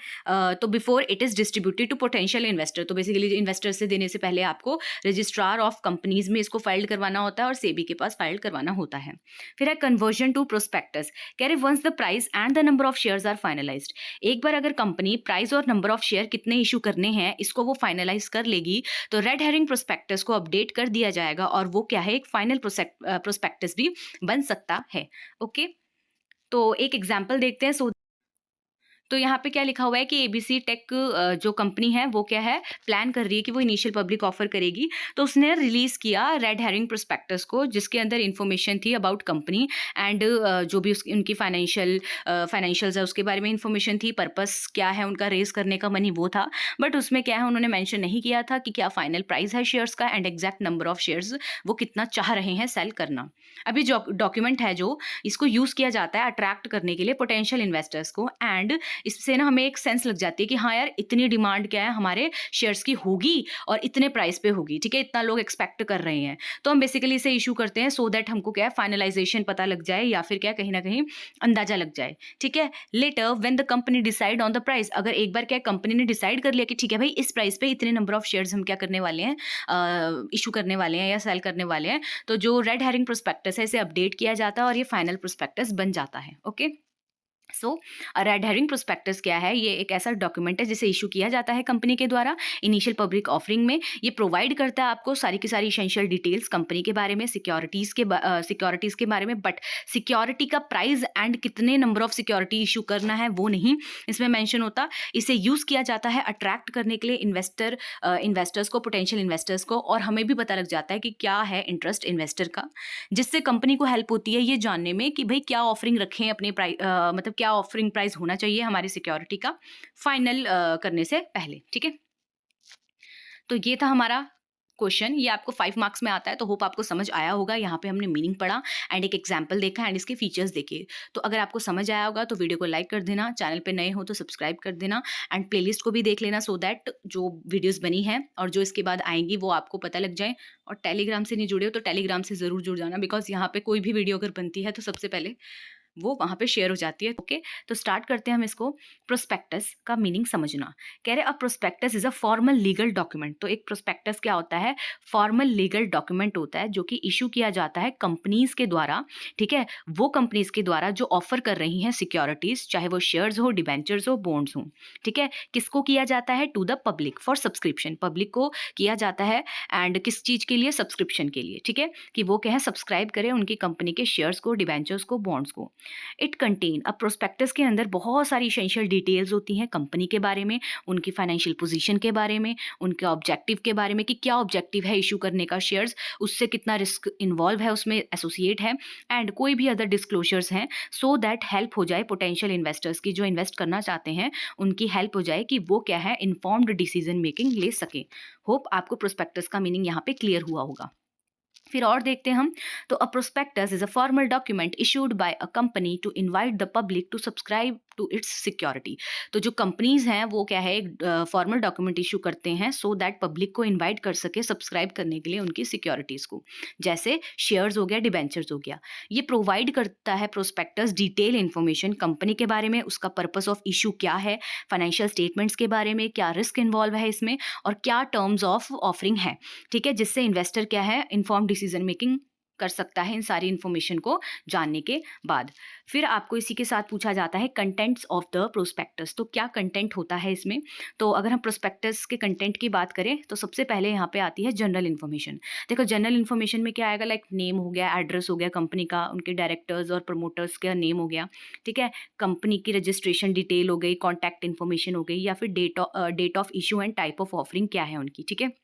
तो before it is distributed to potential investor. तो बेसिकली इन्वेस्टर से देने से पहले आपको रजिस्ट्रार ऑफ कंपनीज में इसको फाइल करवाना होता है और सेबी के पास फाइल करवाना होता है। फिर है कन्वर्जन टू प्रोस्पेक्टस। कह रहे once the price and the number of shares are finalised. एक बार अगर कंपनी प्राइस और नंबर ऑफ शेयर कितने इशू करने हैं इसको वो फाइनलाइज कर लेगी तो रेड हेरिंग प्रोस्पेक्टस को अपडेट कर दिया जाएगा और वो क्या है एक फाइनल प्रोस्पेक्टस भी बन सकता है। ओके, तो एक एग्जाम्पल देखते हैं। तो यहाँ पे क्या लिखा हुआ है कि एबीसी टेक जो कंपनी है वो क्या है प्लान कर रही है कि वो इनिशियल पब्लिक ऑफर करेगी। तो उसने रिलीज किया रेड हेरिंग प्रोस्पेक्टस को जिसके अंदर इन्फॉर्मेशन थी अबाउट कंपनी एंड जो भी उनकी फाइनेंशियल्स है उसके बारे में इन्फॉर्मेशन थी। पर्पस क्या है उनका रेस करने का मनी वो था, बट उसमें क्या है उन्होंने मेंशन नहीं किया था कि क्या फाइनल प्राइस है शेयर्स का and exact number of shares वो कितना चाह रहे हैं सेल करना। अभी जो डॉक्यूमेंट है जो इसको यूज़ किया जाता है अट्रैक्ट करने के लिए पोटेंशियल इन्वेस्टर्स को, एंड इससे ना हमें एक सेंस लग जाती है कि हाँ यार इतनी डिमांड क्या है हमारे शेयर्स की होगी और इतने प्राइस पे होगी। ठीक है, इतना लोग एक्सपेक्ट कर रहे हैं तो हम बेसिकली इसे इशू करते हैं सो दैट हमको क्या है फाइनलाइजेशन पता लग जाए या फिर क्या कहीं ना कहीं अंदाजा लग जाए। ठीक है, letter when the company decide on the price, अगर एक बार क्या कंपनी ने डिसाइड कर लिया कि ठीक है भाई इस प्राइस पे इतने नंबर ऑफ शेयर्स हम क्या करने वाले हैं, इशू करने वाले हैं या सेल करने वाले हैं, तो जो रेड हेरिंग प्रोस्पेक्टस है इसे अपडेट किया जाता है और ये फाइनल प्रोस्पेक्टस बन जाता है। ओके, सो रेड हेरिंग प्रोस्पेक्टस क्या है, ये एक ऐसा डॉक्यूमेंट है जिसे इशू किया जाता है कंपनी के द्वारा इनिशियल पब्लिक ऑफरिंग में। ये प्रोवाइड करता है आपको सारी की सारी इसेंशियल डिटेल्स कंपनी के बारे में, सिक्योरिटीज़ के बारे में, बट सिक्योरिटी का प्राइस एंड कितने नंबर ऑफ सिक्योरिटी इशू करना है वो नहीं इसमें मैंशन होता। इसे यूज़ किया जाता है अट्रैक्ट करने के लिए इन्वेस्टर्स को, पोटेंशियल इन्वेस्टर्स को, और हमें भी पता लग जाता है कि क्या है इंटरेस्ट इन्वेस्टर का, जिससे कंपनी को हेल्प होती है ये जानने में कि भाई क्या ऑफरिंग रखें अपने मतलब क्या ऑफरिंग प्राइस होना चाहिए हमारी सिक्योरिटी का फाइनल करने से पहले। ठीक है, तो ये था हमारा क्वेश्चन, ये आपको 5 मार्क्स में आता है, तो होप आपको समझ आया होगा। यहाँ पे हमने मीनिंग पढ़ा एंड एक एग्जाम्पल देखा एंड इसके फीचर्स देखे। तो अगर आपको समझ आया होगा तो वीडियो को लाइक कर देना, चैनल पे नए हो तो सब्सक्राइब कर देना एंड प्लेलिस्ट को भी देख लेना सो दैट जो वीडियोस बनी है और जो इसके बाद आएंगी वो आपको पता लग जाए। और टेलीग्राम से नहीं जुड़े हो तो टेलीग्राम से ज़रूर जुड़ जाना, बिकॉज यहाँ पे कोई भी वीडियो अगर बनती है तो सबसे पहले वो वहाँ पे शेयर हो जाती है। ओके, तो स्टार्ट करते हैं हम इसको। प्रोस्पेक्टस का मीनिंग समझना। कह रहे a prospectus is a formal legal document. तो एक प्रोस्पेक्टस क्या होता है? फॉर्मल लीगल डॉक्यूमेंट होता है जो कि इशू किया जाता है कंपनीज के द्वारा, ठीक है, वो कंपनीज के द्वारा जो ऑफर कर रही हैं सिक्योरिटीज, चाहे वो शेयर्स हो, डिबेंचर्स हो, बॉन्ड्स हो, ठीक है। किसको किया जाता है? To the public for subscription. Public को किया जाता है एंड किस चीज के लिए? सब्सक्रिप्शन के लिए, ठीक है, कि वो क्या है, सब्सक्राइब करें उनकी कंपनी के शेयर्स को, डिबेंचर्स को, बॉन्ड्स को। इट कंटेन, अब प्रोस्पेक्टस के अंदर बहुत सारी एसेंशियल डिटेल्स होती हैं कंपनी के बारे में, उनकी फाइनेंशियल पोजीशन के बारे में, उनके ऑब्जेक्टिव के बारे में कि क्या ऑब्जेक्टिव है इशू करने का शेयर्स, उससे कितना रिस्क इन्वॉल्व है उसमें एसोसिएट है, एंड कोई भी अदर डिस्क्लोजर्स हैं, सो दैट हेल्प हो जाए पोटेंशियल इन्वेस्टर्स की, जो इन्वेस्ट करना चाहते हैं उनकी हेल्प हो जाए कि वो क्या है, इन्फॉर्म्ड डिसीजन मेकिंग ले सके। होप आपको प्रोस्पेक्टस का मीनिंग यहाँ पे क्लियर हुआ होगा। फिर और देखते हैं हम। तो a prospectus is a formal document issued by a company to invite the public to subscribe to its security. तो जो कंपनीज हैं वो क्या है, एक फॉर्मल डॉक्यूमेंट इशू करते हैं सो दैट पब्लिक को इनवाइट कर सके सब्सक्राइब करने के लिए उनकी सिक्योरिटीज को, जैसे शेयर्स हो गया, डिबेंचर्स हो गया। ये प्रोवाइड करता है प्रोस्पेक्टस डिटेल इन्फॉर्मेशन कंपनी के बारे में, उसका पर्पस ऑफ इशू क्या है, फाइनेंशियल स्टेटमेंट्स के बारे में, क्या रिस्क इन्वॉल्व है इसमें, और क्या टर्म्स ऑफ ऑफरिंग है, ठीक है, जिससे इन्वेस्टर क्या है, इन्फॉर्म डिसीजन मेकिंग कर सकता है इन सारी इन्फॉर्मेशन को जानने के बाद। फिर आपको इसी के साथ पूछा जाता है कंटेंट्स ऑफ द प्रोस्पेक्टस। तो क्या कंटेंट होता है इसमें? तो अगर हम प्रोस्पेक्टस के कंटेंट की बात करें तो सबसे पहले यहाँ पे आती है जनरल इन्फॉर्मेशन। देखो जनरल इन्फॉर्मेशन में क्या आएगा, लाइक नेम हो गया, एड्रेस हो गया कंपनी का, उनके डायरेक्टर्स और प्रमोटर्स का नेम हो गया, ठीक है, कंपनी की रजिस्ट्रेशन डिटेल हो गई, कॉन्टैक्ट इन्फॉर्मेशन हो गई, या फिर date of issue and type of offering क्या है उनकी, ठीक है।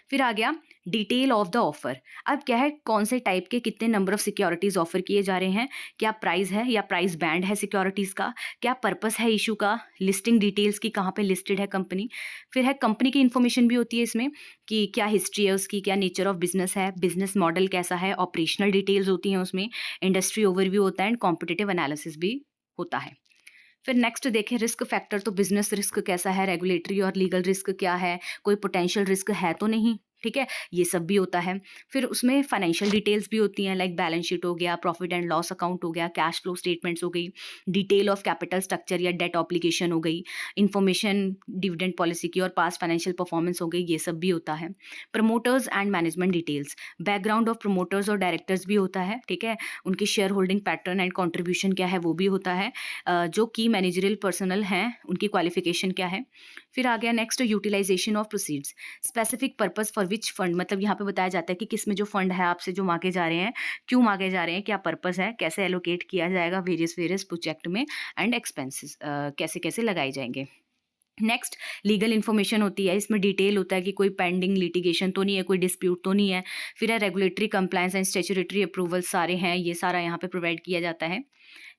फिर आ गया डिटेल ऑफ द ऑफर। अब क्या है, कौन से टाइप के कितने नंबर ऑफ सिक्योरिटीज ऑफर किए जा रहे हैं, क्या प्राइस है या प्राइस बैंड है सिक्योरिटीज का, क्या पर्पस है इशू का, लिस्टिंग डिटेल्स की, कहाँ पे लिस्टेड है कंपनी। फिर है कंपनी की इन्फॉर्मेशन भी होती है इसमें कि क्या हिस्ट्री है उसकी, क्या नेचर ऑफ बिजनेस है, बिजनेस मॉडल कैसा है, ऑपरेशनल डिटेल्स होती हैं उसमें, इंडस्ट्री ओवरव्यू होता है एंड कॉम्पिटिटिव एनालिसिस भी होता है। फिर नेक्स्ट देखें रिस्क फैक्टर। तो बिजनेस रिस्क कैसा है, रेगुलेटरी और लीगल रिस्क क्या है, कोई पोटेंशियल रिस्क है तो नहीं, ठीक है, ये सब भी होता है। फिर उसमें फाइनेंशियल डिटेल्स भी होती हैं, लाइक बैलेंस शीट हो गया, प्रॉफिट एंड लॉस अकाउंट हो गया, कैश फ्लो स्टेटमेंट्स हो गई, डिटेल ऑफ कैपिटल स्ट्रक्चर या डेट ऑब्लिगेशन हो गई, इन्फॉर्मेशन डिविडेंड पॉलिसी की और पास फाइनेंशियल परफॉर्मेंस हो गई, ये सब भी होता है। Promoters and management details, background of promoters और डायरेक्टर्स भी होता है, ठीक है, उनकी share holding pattern and contribution क्या है वो भी होता है, जो की मैनेजरियल पर्सनल हैं उनकी क्वालिफिकेशन क्या है। फिर आ गया next utilisation of proceeds, specific purpose for which fund, मतलब यहाँ पे बताया जाता है कि किस में जो फंड है आपसे जो मांगे जा रहे हैं, क्यों मांगे जा रहे हैं, क्या पर्पस है, कैसे एलोकेट किया जाएगा वेरियस प्रोजेक्ट में, एंड एक्सपेंसेस कैसे कैसे लगाए जाएंगे। नेक्स्ट लीगल इन्फॉर्मेशन होती है, इसमें डिटेल होता है कि कोई पेंडिंग लिटिगेशन तो नहीं है, कोई डिस्प्यूट तो नहीं है। फिर है regulatory compliance and statutory approval सारे हैं, ये सारा यहाँ पे प्रोवाइड किया जाता है।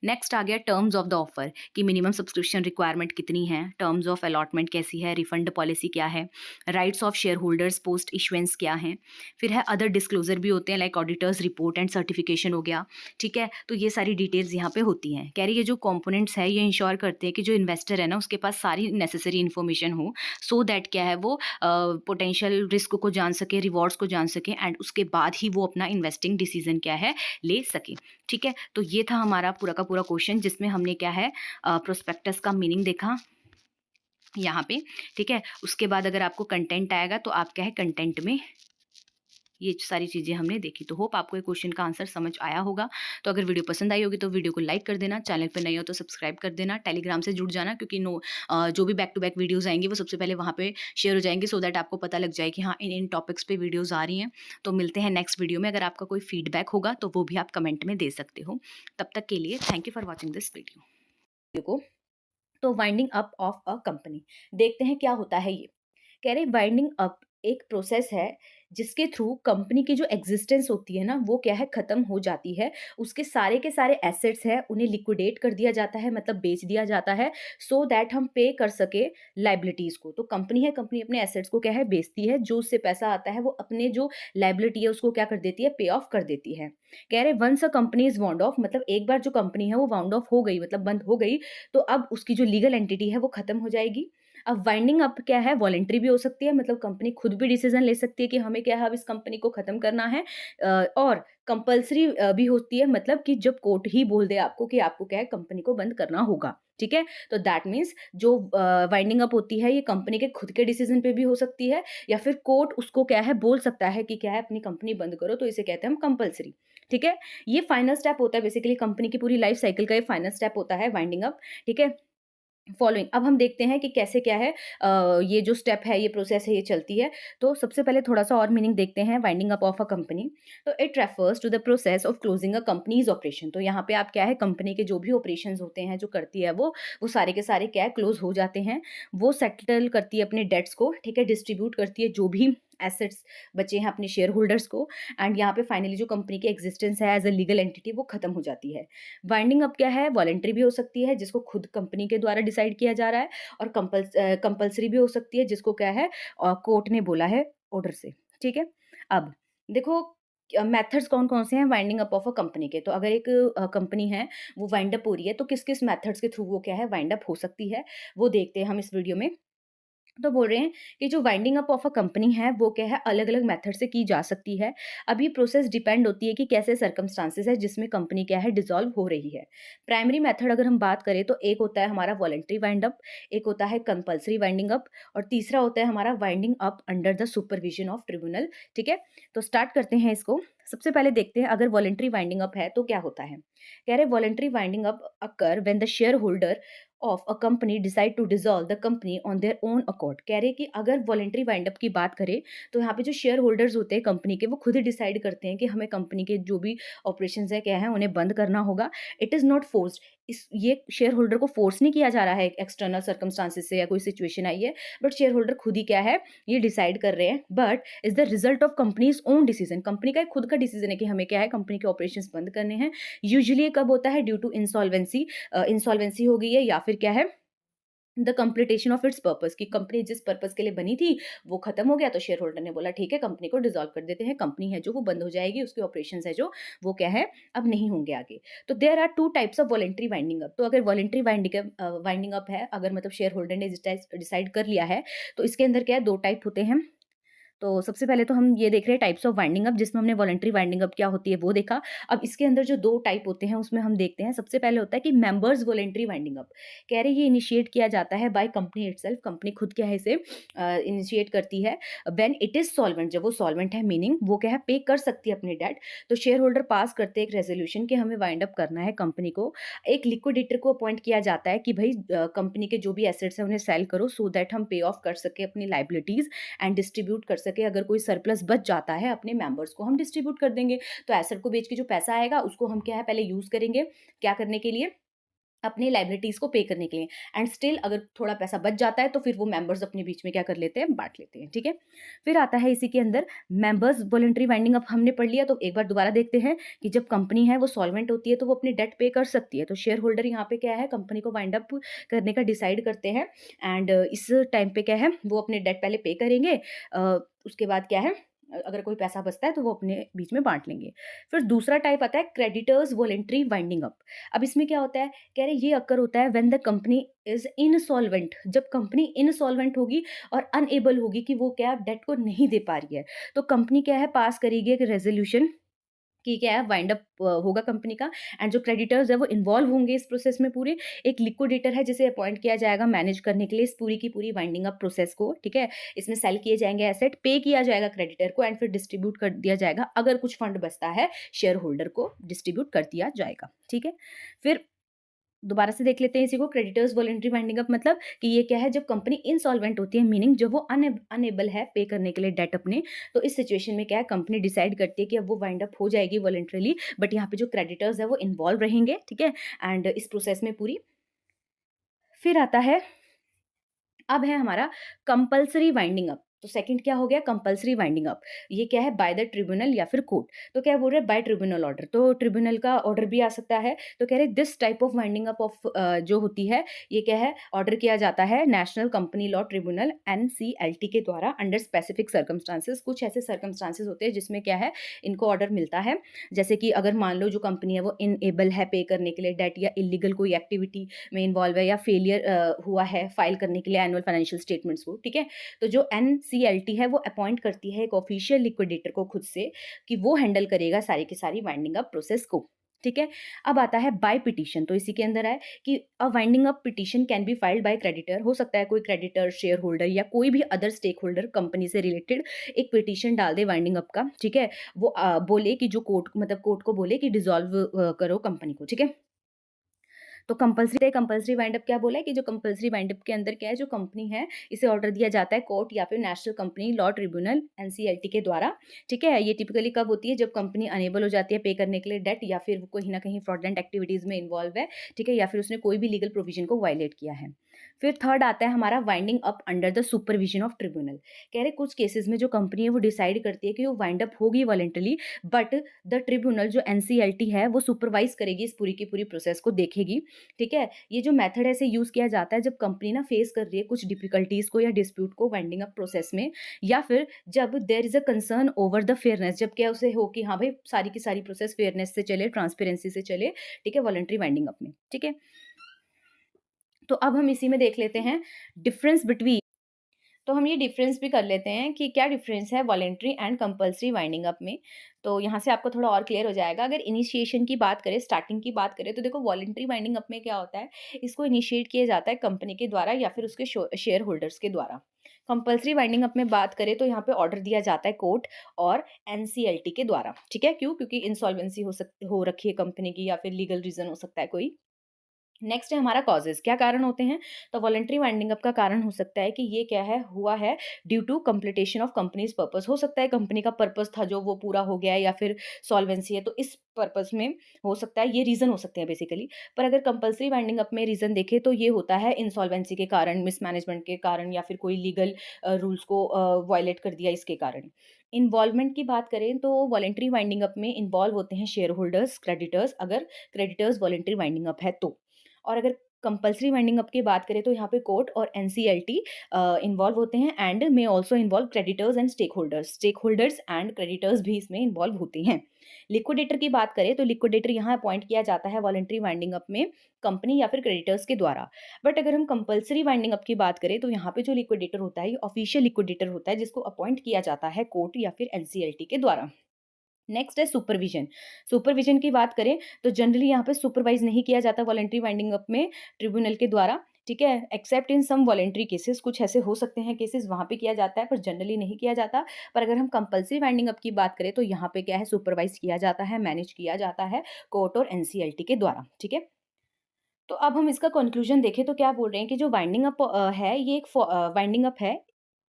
नेक्स्ट आ गया टर्म्स ऑफ द ऑफर कि मिनिमम सब्सक्रिप्शन रिक्वायरमेंट कितनी है, टर्म्स ऑफ अलॉटमेंट कैसी है, रिफंड पॉलिसी क्या है, rights of share holders post issuance क्या है। फिर है अदर डिस्क्लोजर भी होते हैं, like auditors report and certification हो गया, ठीक है, तो ये सारी डिटेल्स यहाँ पे होती हैं। कह रही ये जो कॉम्पोनेंट्स है ये इंश्योर करते हैं कि जो इन्वेस्टर है ना उसके पास सारी नेसेसरी इन्फॉर्मेशन हो, सो दैट क्या है वो पोटेंशियल रिस्क को जान सके, रिवॉर्ड्स को जान सके, एंड उसके बाद ही वो अपना इन्वेस्टिंग डिसीजन क्या है ले सके, ठीक है। तो ये था हमारा पूरा का पूरा क्वेश्चन जिसमें हमने क्या है प्रोस्पेक्टस का मीनिंग देखा यहाँ पे, ठीक है। उसके बाद अगर आपको कंटेंट आएगा तो आप क्या है कंटेंट में ये सारी चीज़ें हमने देखी। तो होप आपको ये क्वेश्चन का आंसर समझ आया होगा। तो अगर वीडियो पसंद आई होगी तो वीडियो को लाइक कर देना, चैनल पर नए हो तो सब्सक्राइब कर देना, टेलीग्राम से जुड़ जाना क्योंकि जो भी बैक टू बैक वीडियोस आएंगे वो सबसे पहले वहाँ पे शेयर हो जाएंगे, सो दैट आपको पता लग जाए कि हाँ इन इन टॉपिक्स पे वीडियोज़ आ रही हैं। तो मिलते हैं नेक्स्ट वीडियो में। अगर आपका कोई फीडबैक होगा तो वो भी आप कमेंट में दे सकते हो। तब तक के लिए thank you for watching this video को। तो winding up of a company देखते हैं क्या होता है ये। कह रहे वाइंडिंग अप एक प्रोसेस है जिसके थ्रू कंपनी की जो एग्जिस्टेंस होती है ना वो क्या है खत्म हो जाती है। उसके सारे के सारे एसेट्स हैं उन्हें लिक्विडेट कर दिया जाता है, मतलब बेच दिया जाता है, सो दैट हम पे कर सके लाइबिलिटीज को। तो कंपनी है, कंपनी अपने एसेट्स को क्या है बेचती है, जो उससे पैसा आता है वो अपने जो लाइबिलिटी है उसको क्या कर देती है, पे ऑफ कर देती है। कह रहे once a company is wound off, मतलब एक बार जो कंपनी है वो वाउंड ऑफ हो गई मतलब बंद हो गई, तो अब उसकी जो लीगल एंटिटी है वो खत्म हो जाएगी। अब वाइंडिंग अप क्या है, वॉलंटरी भी हो सकती है, मतलब कंपनी खुद भी डिसीजन ले सकती है कि हमें क्या है अब इस कंपनी को खत्म करना है, और कंपल्सरी भी होती है, मतलब कि जब कोर्ट ही बोल दे आपको कि आपको क्या है कंपनी को बंद करना होगा, ठीक है। तो दैट मीन्स जो वाइंडिंग अप होती है ये कंपनी के खुद के डिसीजन पे भी हो सकती है, या फिर कोर्ट उसको क्या है बोल सकता है कि क्या है अपनी कंपनी बंद करो, तो इसे कहते हैं हम कंपल्सरी, ठीक है। ये फाइनल स्टेप होता है, बेसिकली कंपनी की पूरी लाइफ साइकिल का ये फाइनल स्टेप होता है वाइंडिंग अप, ठीक है। फॉलोइंग अब हम देखते हैं कि कैसे क्या है, ये जो स्टेप है, ये प्रोसेस है, ये चलती है। तो सबसे पहले थोड़ा-सा और मीनिंग देखते हैं winding up of a company. तो it refers to the process of closing a company's operation. तो यहाँ पे आप क्या है कंपनी के जो भी ऑपरेशंस होते हैं, जो करती है वो सारे के सारे क्या है क्लोज़ हो जाते हैं। वो सेटल करती है अपने डेट्स को, ठीक है, डिस्ट्रीब्यूट करती है जो भी एसेट्स बचे हैं अपने शेयर होल्डर्स को, एंड यहाँ पे फाइनली जो कंपनी की एक्जिस्टेंस है एज़ अ लीगल एंटिटी वो खत्म हो जाती है। वाइंडिंग अप क्या है, वॉलंटरी भी हो सकती है जिसको खुद कंपनी के द्वारा डिसाइड किया जा रहा है, और कंपल्सरी भी हो सकती है जिसको क्या है कोर्ट ने बोला है ऑर्डर से, ठीक है। अब देखो मेथड्स कौन-कौन से हैं winding up of a company के। तो अगर एक कंपनी है वो वाइंड अप हो रही है तो किस-किस मेथड्स के थ्रू वो क्या है वाइंड अप हो सकती है, वो देखते हैं हम इस वीडियो में। तो बोल रहे हैं कि जो winding up of a company है वो क्या है अलग-अलग मेथड से की जा सकती है। अब ये प्रोसेस डिपेंड होती है कि कैसे सर्कमस्टांसेस है जिसमें कंपनी क्या है डिसॉल्व हो रही है। प्राइमरी मेथड अगर हम बात करें तो एक होता है हमारा वॉलंटरी वाइंड अप, एक होता है कंपल्सरी वाइंडिंग अप, और तीसरा होता है हमारा winding up under the supervision of tribunal, ठीक है। तो स्टार्ट करते हैं इसको। सबसे पहले देखते हैं अगर वॉलंटरी वाइंडिंग अप है तो क्या होता है। कह रहे voluntary winding up occur when the share holder of a company decide to dissolve the company on their own accord. कह रहे कि अगर वॉलंटरी वाइंड अप की बात करें तो यहाँ पे जो शेयर होल्डर्स होते हैं कंपनी के वो खुद ही डिसाइड करते हैं कि हमें कंपनी के जो भी ऑपरेशंस है क्या है उन्हें बंद करना होगा। इट इज़ नॉट फोर्स्ड, इस ये शेयर होल्डर को फोर्स नहीं किया जा रहा है एक्सटर्नल सर्कमस्टांसेस से या कोई सिचुएशन आई है, बट शेयर होल्डर खुद ही क्या है ये डिसाइड कर रहे हैं, but is the result of companies own decision. Company का एक खुद का डिसीजन है कि हमें क्या है कंपनी के ऑपरेशंस बंद करने हैं। यूजुअली ये कब होता है, ड्यू टू इंसॉल्वेंसी, इंसॉल्वेंसी हो गई है या फिर क्या है the completion of its purpose, कि कंपनी जिस पर्पस के लिए बनी थी वो खत्म हो गया, तो शेयर होल्डर ने बोला ठीक है कंपनी को डिसॉल्व कर देते हैं, कंपनी है जो वो बंद हो जाएगी, उसके ऑपरेशंस है जो वो क्या है अब नहीं होंगे आगे। तो there are two types of voluntary winding up. तो अगर वॉलंटरी वाइंडिंग अप है, अगर मतलब शेयर होल्डर ने डिसाइड कर लिया है, तो इसके अंदर क्या है दो टाइप होते हैं। तो सबसे पहले तो हम ये देख रहे हैं टाइप्स ऑफ वाइंडिंग अप, जिसमें हमने वॉलंटरी वाइंडिंग अप क्या होती है वो देखा। अब इसके अंदर जो 2 टाइप होते हैं उसमें हम देखते हैं। सबसे पहले होता है कि मेंबर्स वॉलंटरी वाइंडिंग अप। कह रहे ये इनिशिएट किया जाता है बाय कंपनी इटसेल्फ, कंपनी खुद क्या है इसे इनिशिएट करती है व्हेन इट इज सॉल्वेंट, जब वो सॉल्वेंट है मीनिंग वो क्या है पे कर सकती है अपने डेट। तो शेयर होल्डर पास करते हैं एक रेजोल्यूशन कि हमें वाइंड अप करना है कंपनी को। एक लिक्विडेटर को अपॉइंट किया जाता है कि भाई कंपनी के जो भी एसेट्स हैं उन्हें सेल करो सो दैट हम पे ऑफ कर सके अपनी लाइबिलिटीज एंड डिस्ट्रीब्यूट कर सके। अगर कोई सरप्लस बच जाता है अपने मेंबर्स को हम डिस्ट्रीब्यूट कर देंगे। तो एसेट को बेच के जो पैसा आएगा उसको हम क्या है पहले यूज़ करेंगे, क्या करने के लिए, अपनी लायबिलिटीज़ को पे करने के लिए। एंड स्टिल अगर थोड़ा पैसा बच जाता है तो फिर वो मेंबर्स अपने बीच में क्या कर लेते हैं, बाँट लेते हैं, ठीक है। फिर आता है इसी के अंदर मेंबर्स वॉलंटरी वाइंडिंग अप हमने पढ़ लिया, तो एक बार दोबारा देखते हैं कि जब कंपनी है वो सॉल्वेंट होती है तो वो अपनी डेट पे कर सकती है। तो शेयर होल्डर यहाँ पे क्या है कंपनी को वाइंड अप करने का डिसाइड करते हैं, एंड इस टाइम पे क्या है वो अपने डेट पहले पे करेंगे। उसके बाद क्या है अगर कोई पैसा बचता है तो वो अपने बीच में बाँट लेंगे। फिर दूसरा टाइप आता है क्रेडिटर्स वॉलंटरी वाइंडिंग अप। अब इसमें क्या होता है, कह रहे ये अक्कर होता है when the company is insolvent, जब कंपनी इनसॉल्वेंट होगी और अनएबल होगी कि वो क्या डेट को नहीं दे पा रही है, तो कंपनी क्या है पास करेगी एक रेजोल्यूशन कि क्या है वाइंड अप होगा कंपनी का। एंड जो क्रेडिटर्स है वो इन्वॉल्व होंगे इस प्रोसेस में पूरे। एक लिक्विडेटर है जिसे अपॉइंट किया जाएगा मैनेज करने के लिए इस पूरी की पूरी वाइंडिंग अप प्रोसेस को, ठीक है। इसमें सेल किए जाएंगे एसेट, पे किया जाएगा क्रेडिटर को, एंड फिर डिस्ट्रीब्यूट कर दिया जाएगा। अगर कुछ फंड बचता है शेयर होल्डर को डिस्ट्रीब्यूट कर दिया जाएगा, ठीक है। फिर दोबारा से देख लेते हैं इसी को। क्रेडिटर्स वॉलंटरी वाइंडिंग अप मतलब कि ये क्या है जब कंपनी इंसॉल्वेंट होती है मीनिंग जब वो अनेबल है पे करने के लिए डेट अपने, तो इस सिचुएशन में क्या है कंपनी डिसाइड करती है कि अब वो वाइंड अप हो जाएगी वॉलंटरली, बट यहाँ पे जो क्रेडिटर्स है वो इन्वॉल्व रहेंगे, ठीक है। एंड इस प्रोसेस में पूरी। फिर आता है अब है हमारा कंपल्सरी वाइंडिंग अप। तो सेकंड क्या हो गया, कंपल्सरी वाइंडिंग अप। ये क्या है, बाय द ट्रिब्यूनल या फिर कोर्ट। तो क्या बोल रहे हैं, बाय ट्रिब्यूनल ऑर्डर, तो ट्रिब्यूनल का ऑर्डर भी आ सकता है। तो कह रहे this type of winding up of जो होती है, ये क्या है, ऑर्डर किया जाता है national company law tribunal NCLT के द्वारा अंडर स्पेसिफिक सर्कमस्टांसेस। कुछ ऐसे सर्कमस्टांसेस होते हैं जिसमें क्या है, इनको ऑर्डर मिलता है। जैसे कि अगर मान लो जो कंपनी है वो इनएबल है पे करने के लिए डेट, या इलीगल कोई एक्टिविटी में इन्वॉल्व है, या फेलियर हुआ है फाइल करने के लिए एनुअल फाइनेंशियल स्टेटमेंट्स को, ठीक है। तो जो NCLT है वो अपॉइंट करती है एक ऑफिशियल लिक्विडेटर को खुद से, कि वो हैंडल करेगा सारी की सारी वाइंडिंग अप प्रोसेस को, ठीक है। अब आता है बाय पिटीशन। तो इसी के अंदर है कि a winding up petition can be filed by creditor. हो सकता है कोई क्रेडिटर, शेयर होल्डर या कोई भी अदर स्टेक होल्डर कंपनी से रिलेटेड एक पिटीशन डाल दे वाइंडिंग अप का, ठीक है। वो बोले कि जो कोर्ट, मतलब कोर्ट को बोले कि डिसॉल्व करो कंपनी को, ठीक है। तो कंपल्सरी वाइंड अप क्या बोला है कि जो कंपल्सरी वाइंड अप के अंदर क्या है, जो कंपनी है इसे ऑर्डर दिया जाता है कोर्ट या फिर national company law tribunal NCLT के द्वारा, ठीक है। ये टिपिकली कब होती है, जब कंपनी अनेबल हो जाती है पे करने के लिए डेट, या फिर वो कहीं ना कहीं फ्रॉडलेंट एक्टिविटीज में इन्वॉल्व है, ठीक है, या फिर उसने कोई भी लीगल प्रोविजन को वायलेट किया है। फिर थर्ड आता है हमारा winding up under the supervision of tribunal. कह रहे कुछ केसेस में जो कंपनी है वो डिसाइड करती है कि वो वाइंड अप होगी वॉलेंटली, बट द ट्रिब्यूनल जो NCLT है वो सुपरवाइज करेगी, इस पूरी की पूरी प्रोसेस को देखेगी, ठीक है। ये जो मेथड है इसे यूज किया जाता है जब कंपनी ना फेस कर रही है कुछ डिफिकल्टीज को या डिस्प्यूट को वाइंडिंग अप प्रोसेस में, या फिर जब there is a concern over the fairness, जब क्या उसे हो कि हाँ भाई सारी की सारी प्रोसेस फेयरनेस से चले, ट्रांसपेरेंसी से चले, ठीक है, वॉलंटरी वाइंडिंग अप में, ठीक है। तो अब हम इसी में देख लेते हैं डिफरेंस बिटवीन, तो हम ये डिफरेंस भी कर लेते हैं कि क्या डिफरेंस है voluntary and compulsory winding up में। तो यहाँ से आपको थोड़ा और क्लियर हो जाएगा। अगर इनिशिएशन की बात करें, स्टार्टिंग की बात करें, तो देखो वॉलेंट्री वाइंडिंग अप में क्या होता है, इसको इनिशिएट किया जाता है कंपनी के द्वारा या फिर उसके शेयर होल्डर्स के द्वारा। कंपल्सरी वाइंडिंग अप में बात करें तो यहाँ पे ऑर्डर दिया जाता है कोर्ट और NCLT के द्वारा, ठीक है। क्यों, क्योंकि इंसॉल्वेंसी हो रखी है कंपनी की, या फिर लीगल रीजन हो सकता है कोई। नेक्स्ट है हमारा कॉजेज, क्या कारण होते हैं। तो वॉलंटरी वाइंडिंग अप का कारण हो सकता है कि ये क्या है, हुआ है due to completion of companies purpose. हो सकता है कंपनी का पर्पस था जो वो पूरा हो गया है, या फिर सॉल्वेंसी है, तो इस पर्पस में हो सकता है, ये रीजन हो सकते हैं बेसिकली। पर अगर कंपल्सरी वाइंडिंग अप में रीजन देखें तो ये होता है इंसॉल्वेंसी के कारण, मिसमैनेजमेंट के कारण, या फिर कोई लीगल रूल्स को वायलेट कर दिया इसके कारण। इन्वॉल्वमेंट की बात करें तो वॉलंटरी वाइंडिंग अप में इन्वॉल्व होते हैं शेयर होल्डर्स, क्रेडिटर्स, अगर क्रेडिटर्स वॉलंटरी वाइंडिंग अप है तो। और अगर कंपल्सरी वाइंडिंग अप की बात करें तो यहाँ पे कोर्ट और NCLT इन्वॉल्व होते हैं, and may also involve creditors and stake holders and creditors भी इसमें इन्वॉल्व होते हैं। लिक्विडेटर की बात करें तो लिक्विडेटर यहाँ अपॉइंट किया जाता है वॉलंटरी वाइंडिंग अप में कंपनी या फिर क्रेडिटर्स के द्वारा। बट अगर हम कंपल्सरी वाइंडिंग अप की बात करें तो यहाँ पे जो लिक्विडेटर होता है ये ऑफिशियल लिक्विडेटर होता है, जिसको अपॉइंट किया जाता है कोर्ट या फिर NCLT के द्वारा। नेक्स्ट है सुपरविजन। सुपरविजन की बात करें तो जनरली यहाँ पे सुपरवाइज नहीं किया जाता वॉलंटरी वाइंडिंग अप में ट्रिब्यूनल के द्वारा, ठीक है, except in some voluntary cases. कुछ ऐसे हो सकते हैं केसेस वहाँ पे किया जाता है, पर जनरली नहीं किया जाता। पर अगर हम कंपल्सरी वाइंडिंग अप की बात करें तो यहाँ पे क्या है, सुपरवाइज किया जाता है, मैनेज किया जाता है कोर्ट और NCLT के द्वारा, ठीक है। तो अब हम इसका कंक्लूजन देखें तो क्या बोल रहे हैं कि जो वाइंडिंग अप है, ये एक वाइंडिंग अप है,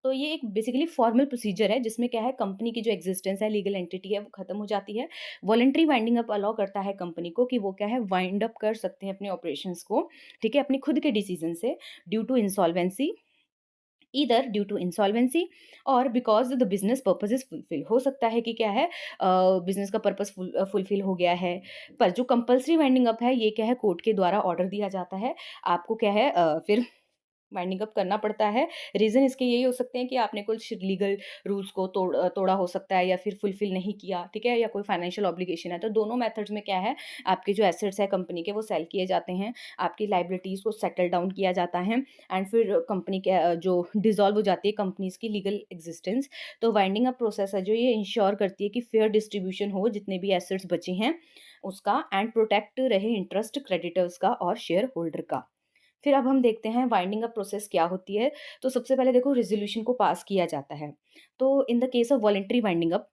तो ये एक बेसिकली फॉर्मल प्रोसीजर है जिसमें क्या है, कंपनी की जो एग्जिस्टेंस है, लीगल एंटिटी है, वो खत्म हो जाती है। वॉलंटरी वाइंडिंग अप अलाउ करता है कंपनी को कि वो क्या है, वाइंड अप कर सकते हैं अपने ऑपरेशंस को, ठीक है, अपनी खुद के डिसीजन से, due to insolvency, either due to insolvency और because the business purpose is fulfil. हो सकता है कि क्या है, बिजनेस का पर्पस फुलफिल हो गया है। पर जो कंपल्सरी वाइंडिंग अप है, ये क्या है, कोर्ट के द्वारा ऑर्डर दिया जाता है, आपको क्या है फिर वाइंडिंग अप करना पड़ता है। रीज़न इसके यही हो सकते हैं कि आपने कुछ लीगल रूल्स को तोड़ा हो सकता है, या फिर फुलफिल नहीं किया, ठीक है, या कोई फाइनेंशियल ऑब्लिगेशन है। तो दोनों मेथड्स में क्या है, आपके जो एसेट्स है कंपनी के वो सेल किए जाते हैं, आपकी लाइबिलिटीज़ को सेटल डाउन किया जाता है, एंड फिर कंपनी के जो डिसॉल्व हो जाती है कंपनीज की लीगल एग्जिस्टेंस। तो वाइंडिंग अप प्रोसेस है जो ये इंश्योर करती है कि फेयर डिस्ट्रीब्यूशन हो जितने भी एसेट्स बचे हैं उसका, एंड प्रोटेक्ट रहे इंटरेस्ट क्रेडिटर्स का और शेयर होल्डर का। फिर अब हम देखते हैं वाइंडिंग अप प्रोसेस क्या होती है। तो सबसे पहले देखो रेज़ोल्यूशन को पास किया जाता है। तो in the case of voluntary winding up,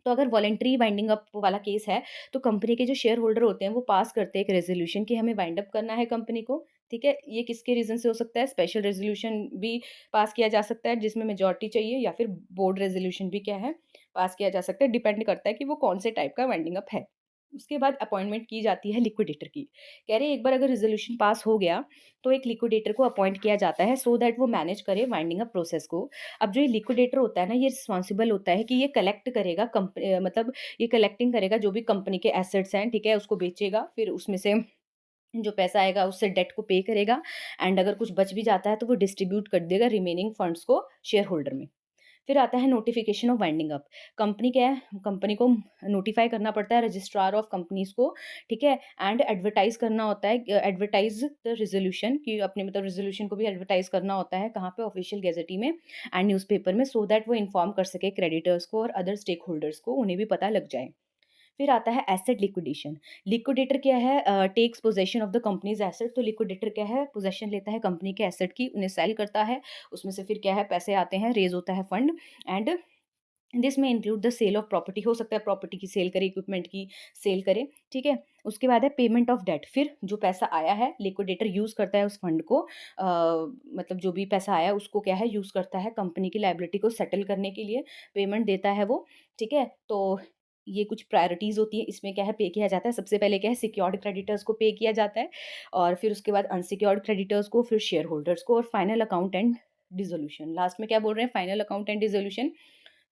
तो अगर वॉलंटरी वाइंडिंग अप वाला केस है तो कंपनी के जो शेयर होल्डर होते हैं वो पास करते हैं एक रेज़ोल्यूशन कि हमें वाइंड अप करना है कंपनी को, ठीक है। ये किसके रीज़न से हो सकता है, स्पेशल रेज़ोल्यूशन भी पास किया जा सकता है जिसमें मेजॉरिटी चाहिए, या फिर बोर्ड रेज़ोल्यूशन भी क्या है, पास किया जा सकता है। डिपेंड करता है कि वो कौन से टाइप का वाइंडिंग अप है। उसके बाद अपॉइंटमेंट की जाती है लिक्विडेटर की। कह रहे हैं एक बार अगर रिज़ोल्यूशन पास हो गया, तो एक लिक्विडेटर को अपॉइंट किया जाता है सो दैट वो मैनेज करे वाइंडिंग अप प्रोसेस को। अब जो ये लिक्विडेटर होता है ना, ये रिस्पॉन्सिबल होता है कि ये कलेक्ट करेगा मतलब ये कलेक्टिंग करेगा जो भी कंपनी के एसेट्स हैं, ठीक है? उसको बेचेगा, फिर उसमें से जो पैसा आएगा उससे डेट को पे करेगा एंड अगर कुछ बच भी जाता है तो वो डिस्ट्रीब्यूट कर देगा रिमेनिंग फंड्स को शेयर होल्डर में। फिर आता है notification of winding up. Company क्या है, कंपनी को नोटिफाई करना पड़ता है रजिस्ट्रार ऑफ कंपनीज को, ठीक है? एंड एडवर्टाइज करना होता है, एडवर्टाइज द रेजोल्यूशन की अपने मतलब रेजोल्यूशन को भी एडवर्टाइज करना होता है कहाँ पे, ऑफिशियल गैजेटी में एंड न्यूज़पेपर में, सो दैट वो इन्फॉर्म कर सके क्रेडिटर्स को और अदर स्टेक होल्डर्स को, उन्हें भी पता लग जाए। फिर आता है एसेट लिक्विडेशन। लिक्विडेटर क्या है, takes possession of the companies asset. तो लिक्विडेटर क्या है, पोजेशन लेता है कंपनी के एसेट की, उन्हें सेल करता है, उसमें से फिर क्या है पैसे आते हैं, रेज होता है fund and this may include the sale of property. हो सकता है प्रॉपर्टी की सेल करे, इक्विपमेंट की सेल करे, ठीक है? उसके बाद है पेमेंट ऑफ डेट। फिर जो पैसा आया है लिक्विडेटर यूज़ करता है उस फंड को, मतलब जो भी पैसा आया उसको क्या है यूज़ करता है कंपनी की लायबिलिटी को सेटल करने के लिए, पेमेंट देता है वो, ठीक है? तो ये कुछ प्रायोरिटीज़ होती है, इसमें क्या है पे किया जाता है। सबसे पहले क्या है सिक्योर्ड क्रेडिटर्स को पे किया जाता है और फिर उसके बाद अनसिक्योर्ड क्रेडिटर्स को, फिर शेयर होल्डर्स को और final account and dissolution. Last में क्या बोल रहे हैं, फाइनल अकाउंट एंड डिसोल्यूशन।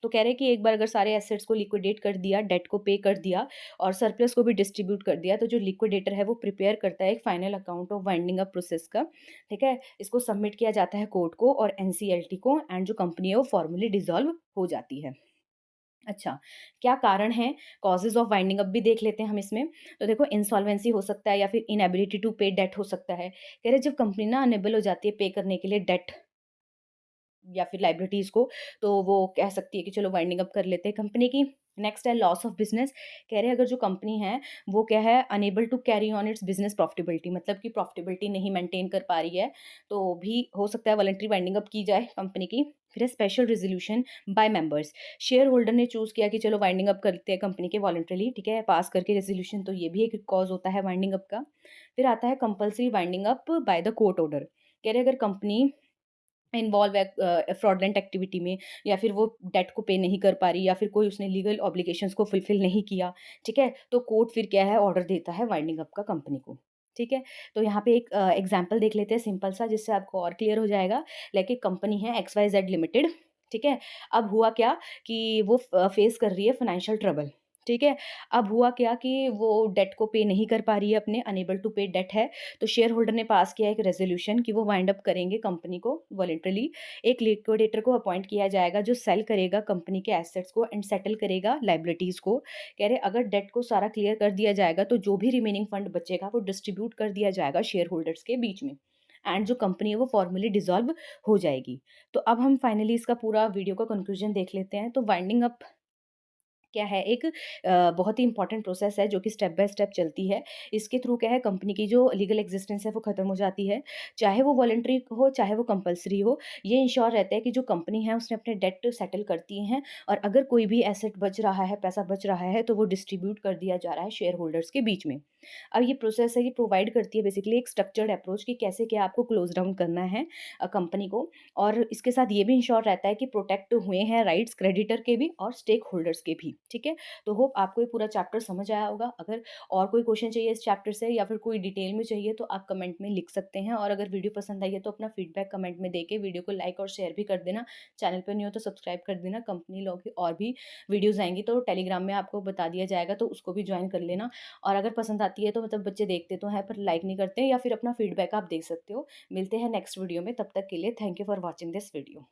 तो कह रहे हैं कि एक बार अगर सारे एसेट्स को लिक्विडेट कर दिया, डेट को पे कर दिया और सरप्लस को भी डिस्ट्रीब्यूट कर दिया, तो जो लिक्विडेटर है वो प्रिपेयर करता है एक final account of winding up process का, ठीक है? इसको सबमिट किया जाता है कोर्ट को और एनसीएलटी को एंड जो कंपनी है वो फॉर्मली डिसॉल्व हो जाती है। अच्छा, क्या कारण है? कॉजेज़ ऑफ वाइंडिंग अप भी देख लेते हैं हम इसमें। तो देखो इंसॉल्वेंसी हो सकता है या फिर इनएबिलिटी टू पे डेट हो सकता है। कह रहे जब कंपनी ना अनेबल हो जाती है पे करने के लिए डेट या फिर लायबिलिटीज़ को, तो वो कह सकती है कि चलो वाइंडिंग अप कर लेते हैं कंपनी की। नेक्स्ट है लॉस ऑफ बिज़नेस। कह रहे हैं अगर जो कंपनी है वो क्या है unable to carry on its business profitability, मतलब कि प्रॉफिटेबिलिटी नहीं मेंटेन कर पा रही है, तो भी हो सकता है वॉलंटरी वाइंडिंग अप की जाए कंपनी की। फिर है special resolution by members. Share holder ने चूज़ किया कि चलो वाइंडिंग अप करते हैं कंपनी के वॉलंटरीली, ठीक है? पास करके रेज़ोल्यूशन, तो ये भी एक कॉज़ होता है वाइंडिंग अप का। फिर आता है compulsory winding up by the court order. कह रहे हैं अगर कंपनी इन्वॉल्व है फ्रॉडलेंट एक्टिविटी में या फिर वो डेट को पे नहीं कर पा रही या फिर कोई उसने लीगल ऑब्लिगेशंस को फुलफिल नहीं किया, ठीक है? तो कोर्ट फिर क्या है ऑर्डर देता है वाइंडिंग अप का कंपनी को, ठीक है? तो यहाँ पे एक एग्जांपल देख लेते हैं सिंपल सा, जिससे आपको और क्लियर हो जाएगा। लाइक एक कंपनी है एक्स वाई जेड लिमिटेड, ठीक है? अब हुआ क्या कि वो फेस कर रही है फाइनेंशियल ट्रबल, ठीक है? अब हुआ क्या कि वो डेट को पे नहीं कर पा रही है, अपने अनेबल टू पे डेट है, तो शेयर होल्डर ने पास किया एक रेज़ोल्यूशन कि वो वाइंड अप करेंगे कंपनी को वॉलंटरीली। एक लिक्विडेटर को अपॉइंट किया जाएगा जो सेल करेगा कंपनी के एसेट्स को एंड सेटल करेगा लायबिलिटीज़ को। कह रहे अगर डेट को सारा क्लियर कर दिया जाएगा तो जो भी रिमेनिंग फंड बचेगा वो डिस्ट्रीब्यूट कर दिया जाएगा शेयर होल्डर्स के बीच में एंड जो कंपनी है वो फॉर्मली डिसॉल्व हो जाएगी। तो अब हम फाइनली इसका पूरा वीडियो का कंक्लूजन देख लेते हैं। तो वाइंडिंग अप क्या है एक बहुत ही इंपॉर्टेंट प्रोसेस है जो कि स्टेप बाय स्टेप चलती है। इसके थ्रू क्या है कंपनी की जो लीगल एग्जिस्टेंस है वो खत्म हो जाती है, चाहे वो वॉलंटरी हो चाहे वो कंपल्सरी हो। ये इंश्योर रहता है कि जो कंपनी है उसने अपने डेट सेटल करती हैं और अगर कोई भी एसेट बच रहा है, पैसा बच रहा है, तो वो डिस्ट्रीब्यूट कर दिया जा रहा है शेयर होल्डर्स के बीच में। अब ये प्रोसेस है, ये प्रोवाइड करती है बेसिकली एक स्ट्रक्चर्ड अप्रोच कि कैसे क्या आपको क्लोज डाउन करना है कंपनी को, और इसके साथ ये भी इंश्योर रहता है कि प्रोटेक्ट हुए हैं राइट्स क्रेडिटर के भी और स्टेक होल्डर्स के भी, ठीक है? तो होप आपको ये पूरा चैप्टर समझ आया होगा। अगर और कोई क्वेश्चन चाहिए इस चैप्टर से या फिर कोई डिटेल में चाहिए तो आप कमेंट में लिख सकते हैं, और अगर वीडियो पसंद आई है तो अपना फीडबैक कमेंट में देके वीडियो को लाइक और शेयर भी कर देना। चैनल पर नहीं हो तो सब्सक्राइब कर देना। कंपनी लॉ की और भी वीडियोज़ आएँगी तो टेलीग्राम में आपको बता दिया जाएगा, तो उसको भी जॉइन कर लेना। और अगर पसंद आती है तो मतलब बच्चे देखते तो हैं पर लाइक नहीं करते, या फिर अपना फीडबैक आप दे सकते हो। मिलते हैं नेक्स्ट वीडियो में, तब तक के लिए thank you for watching this video.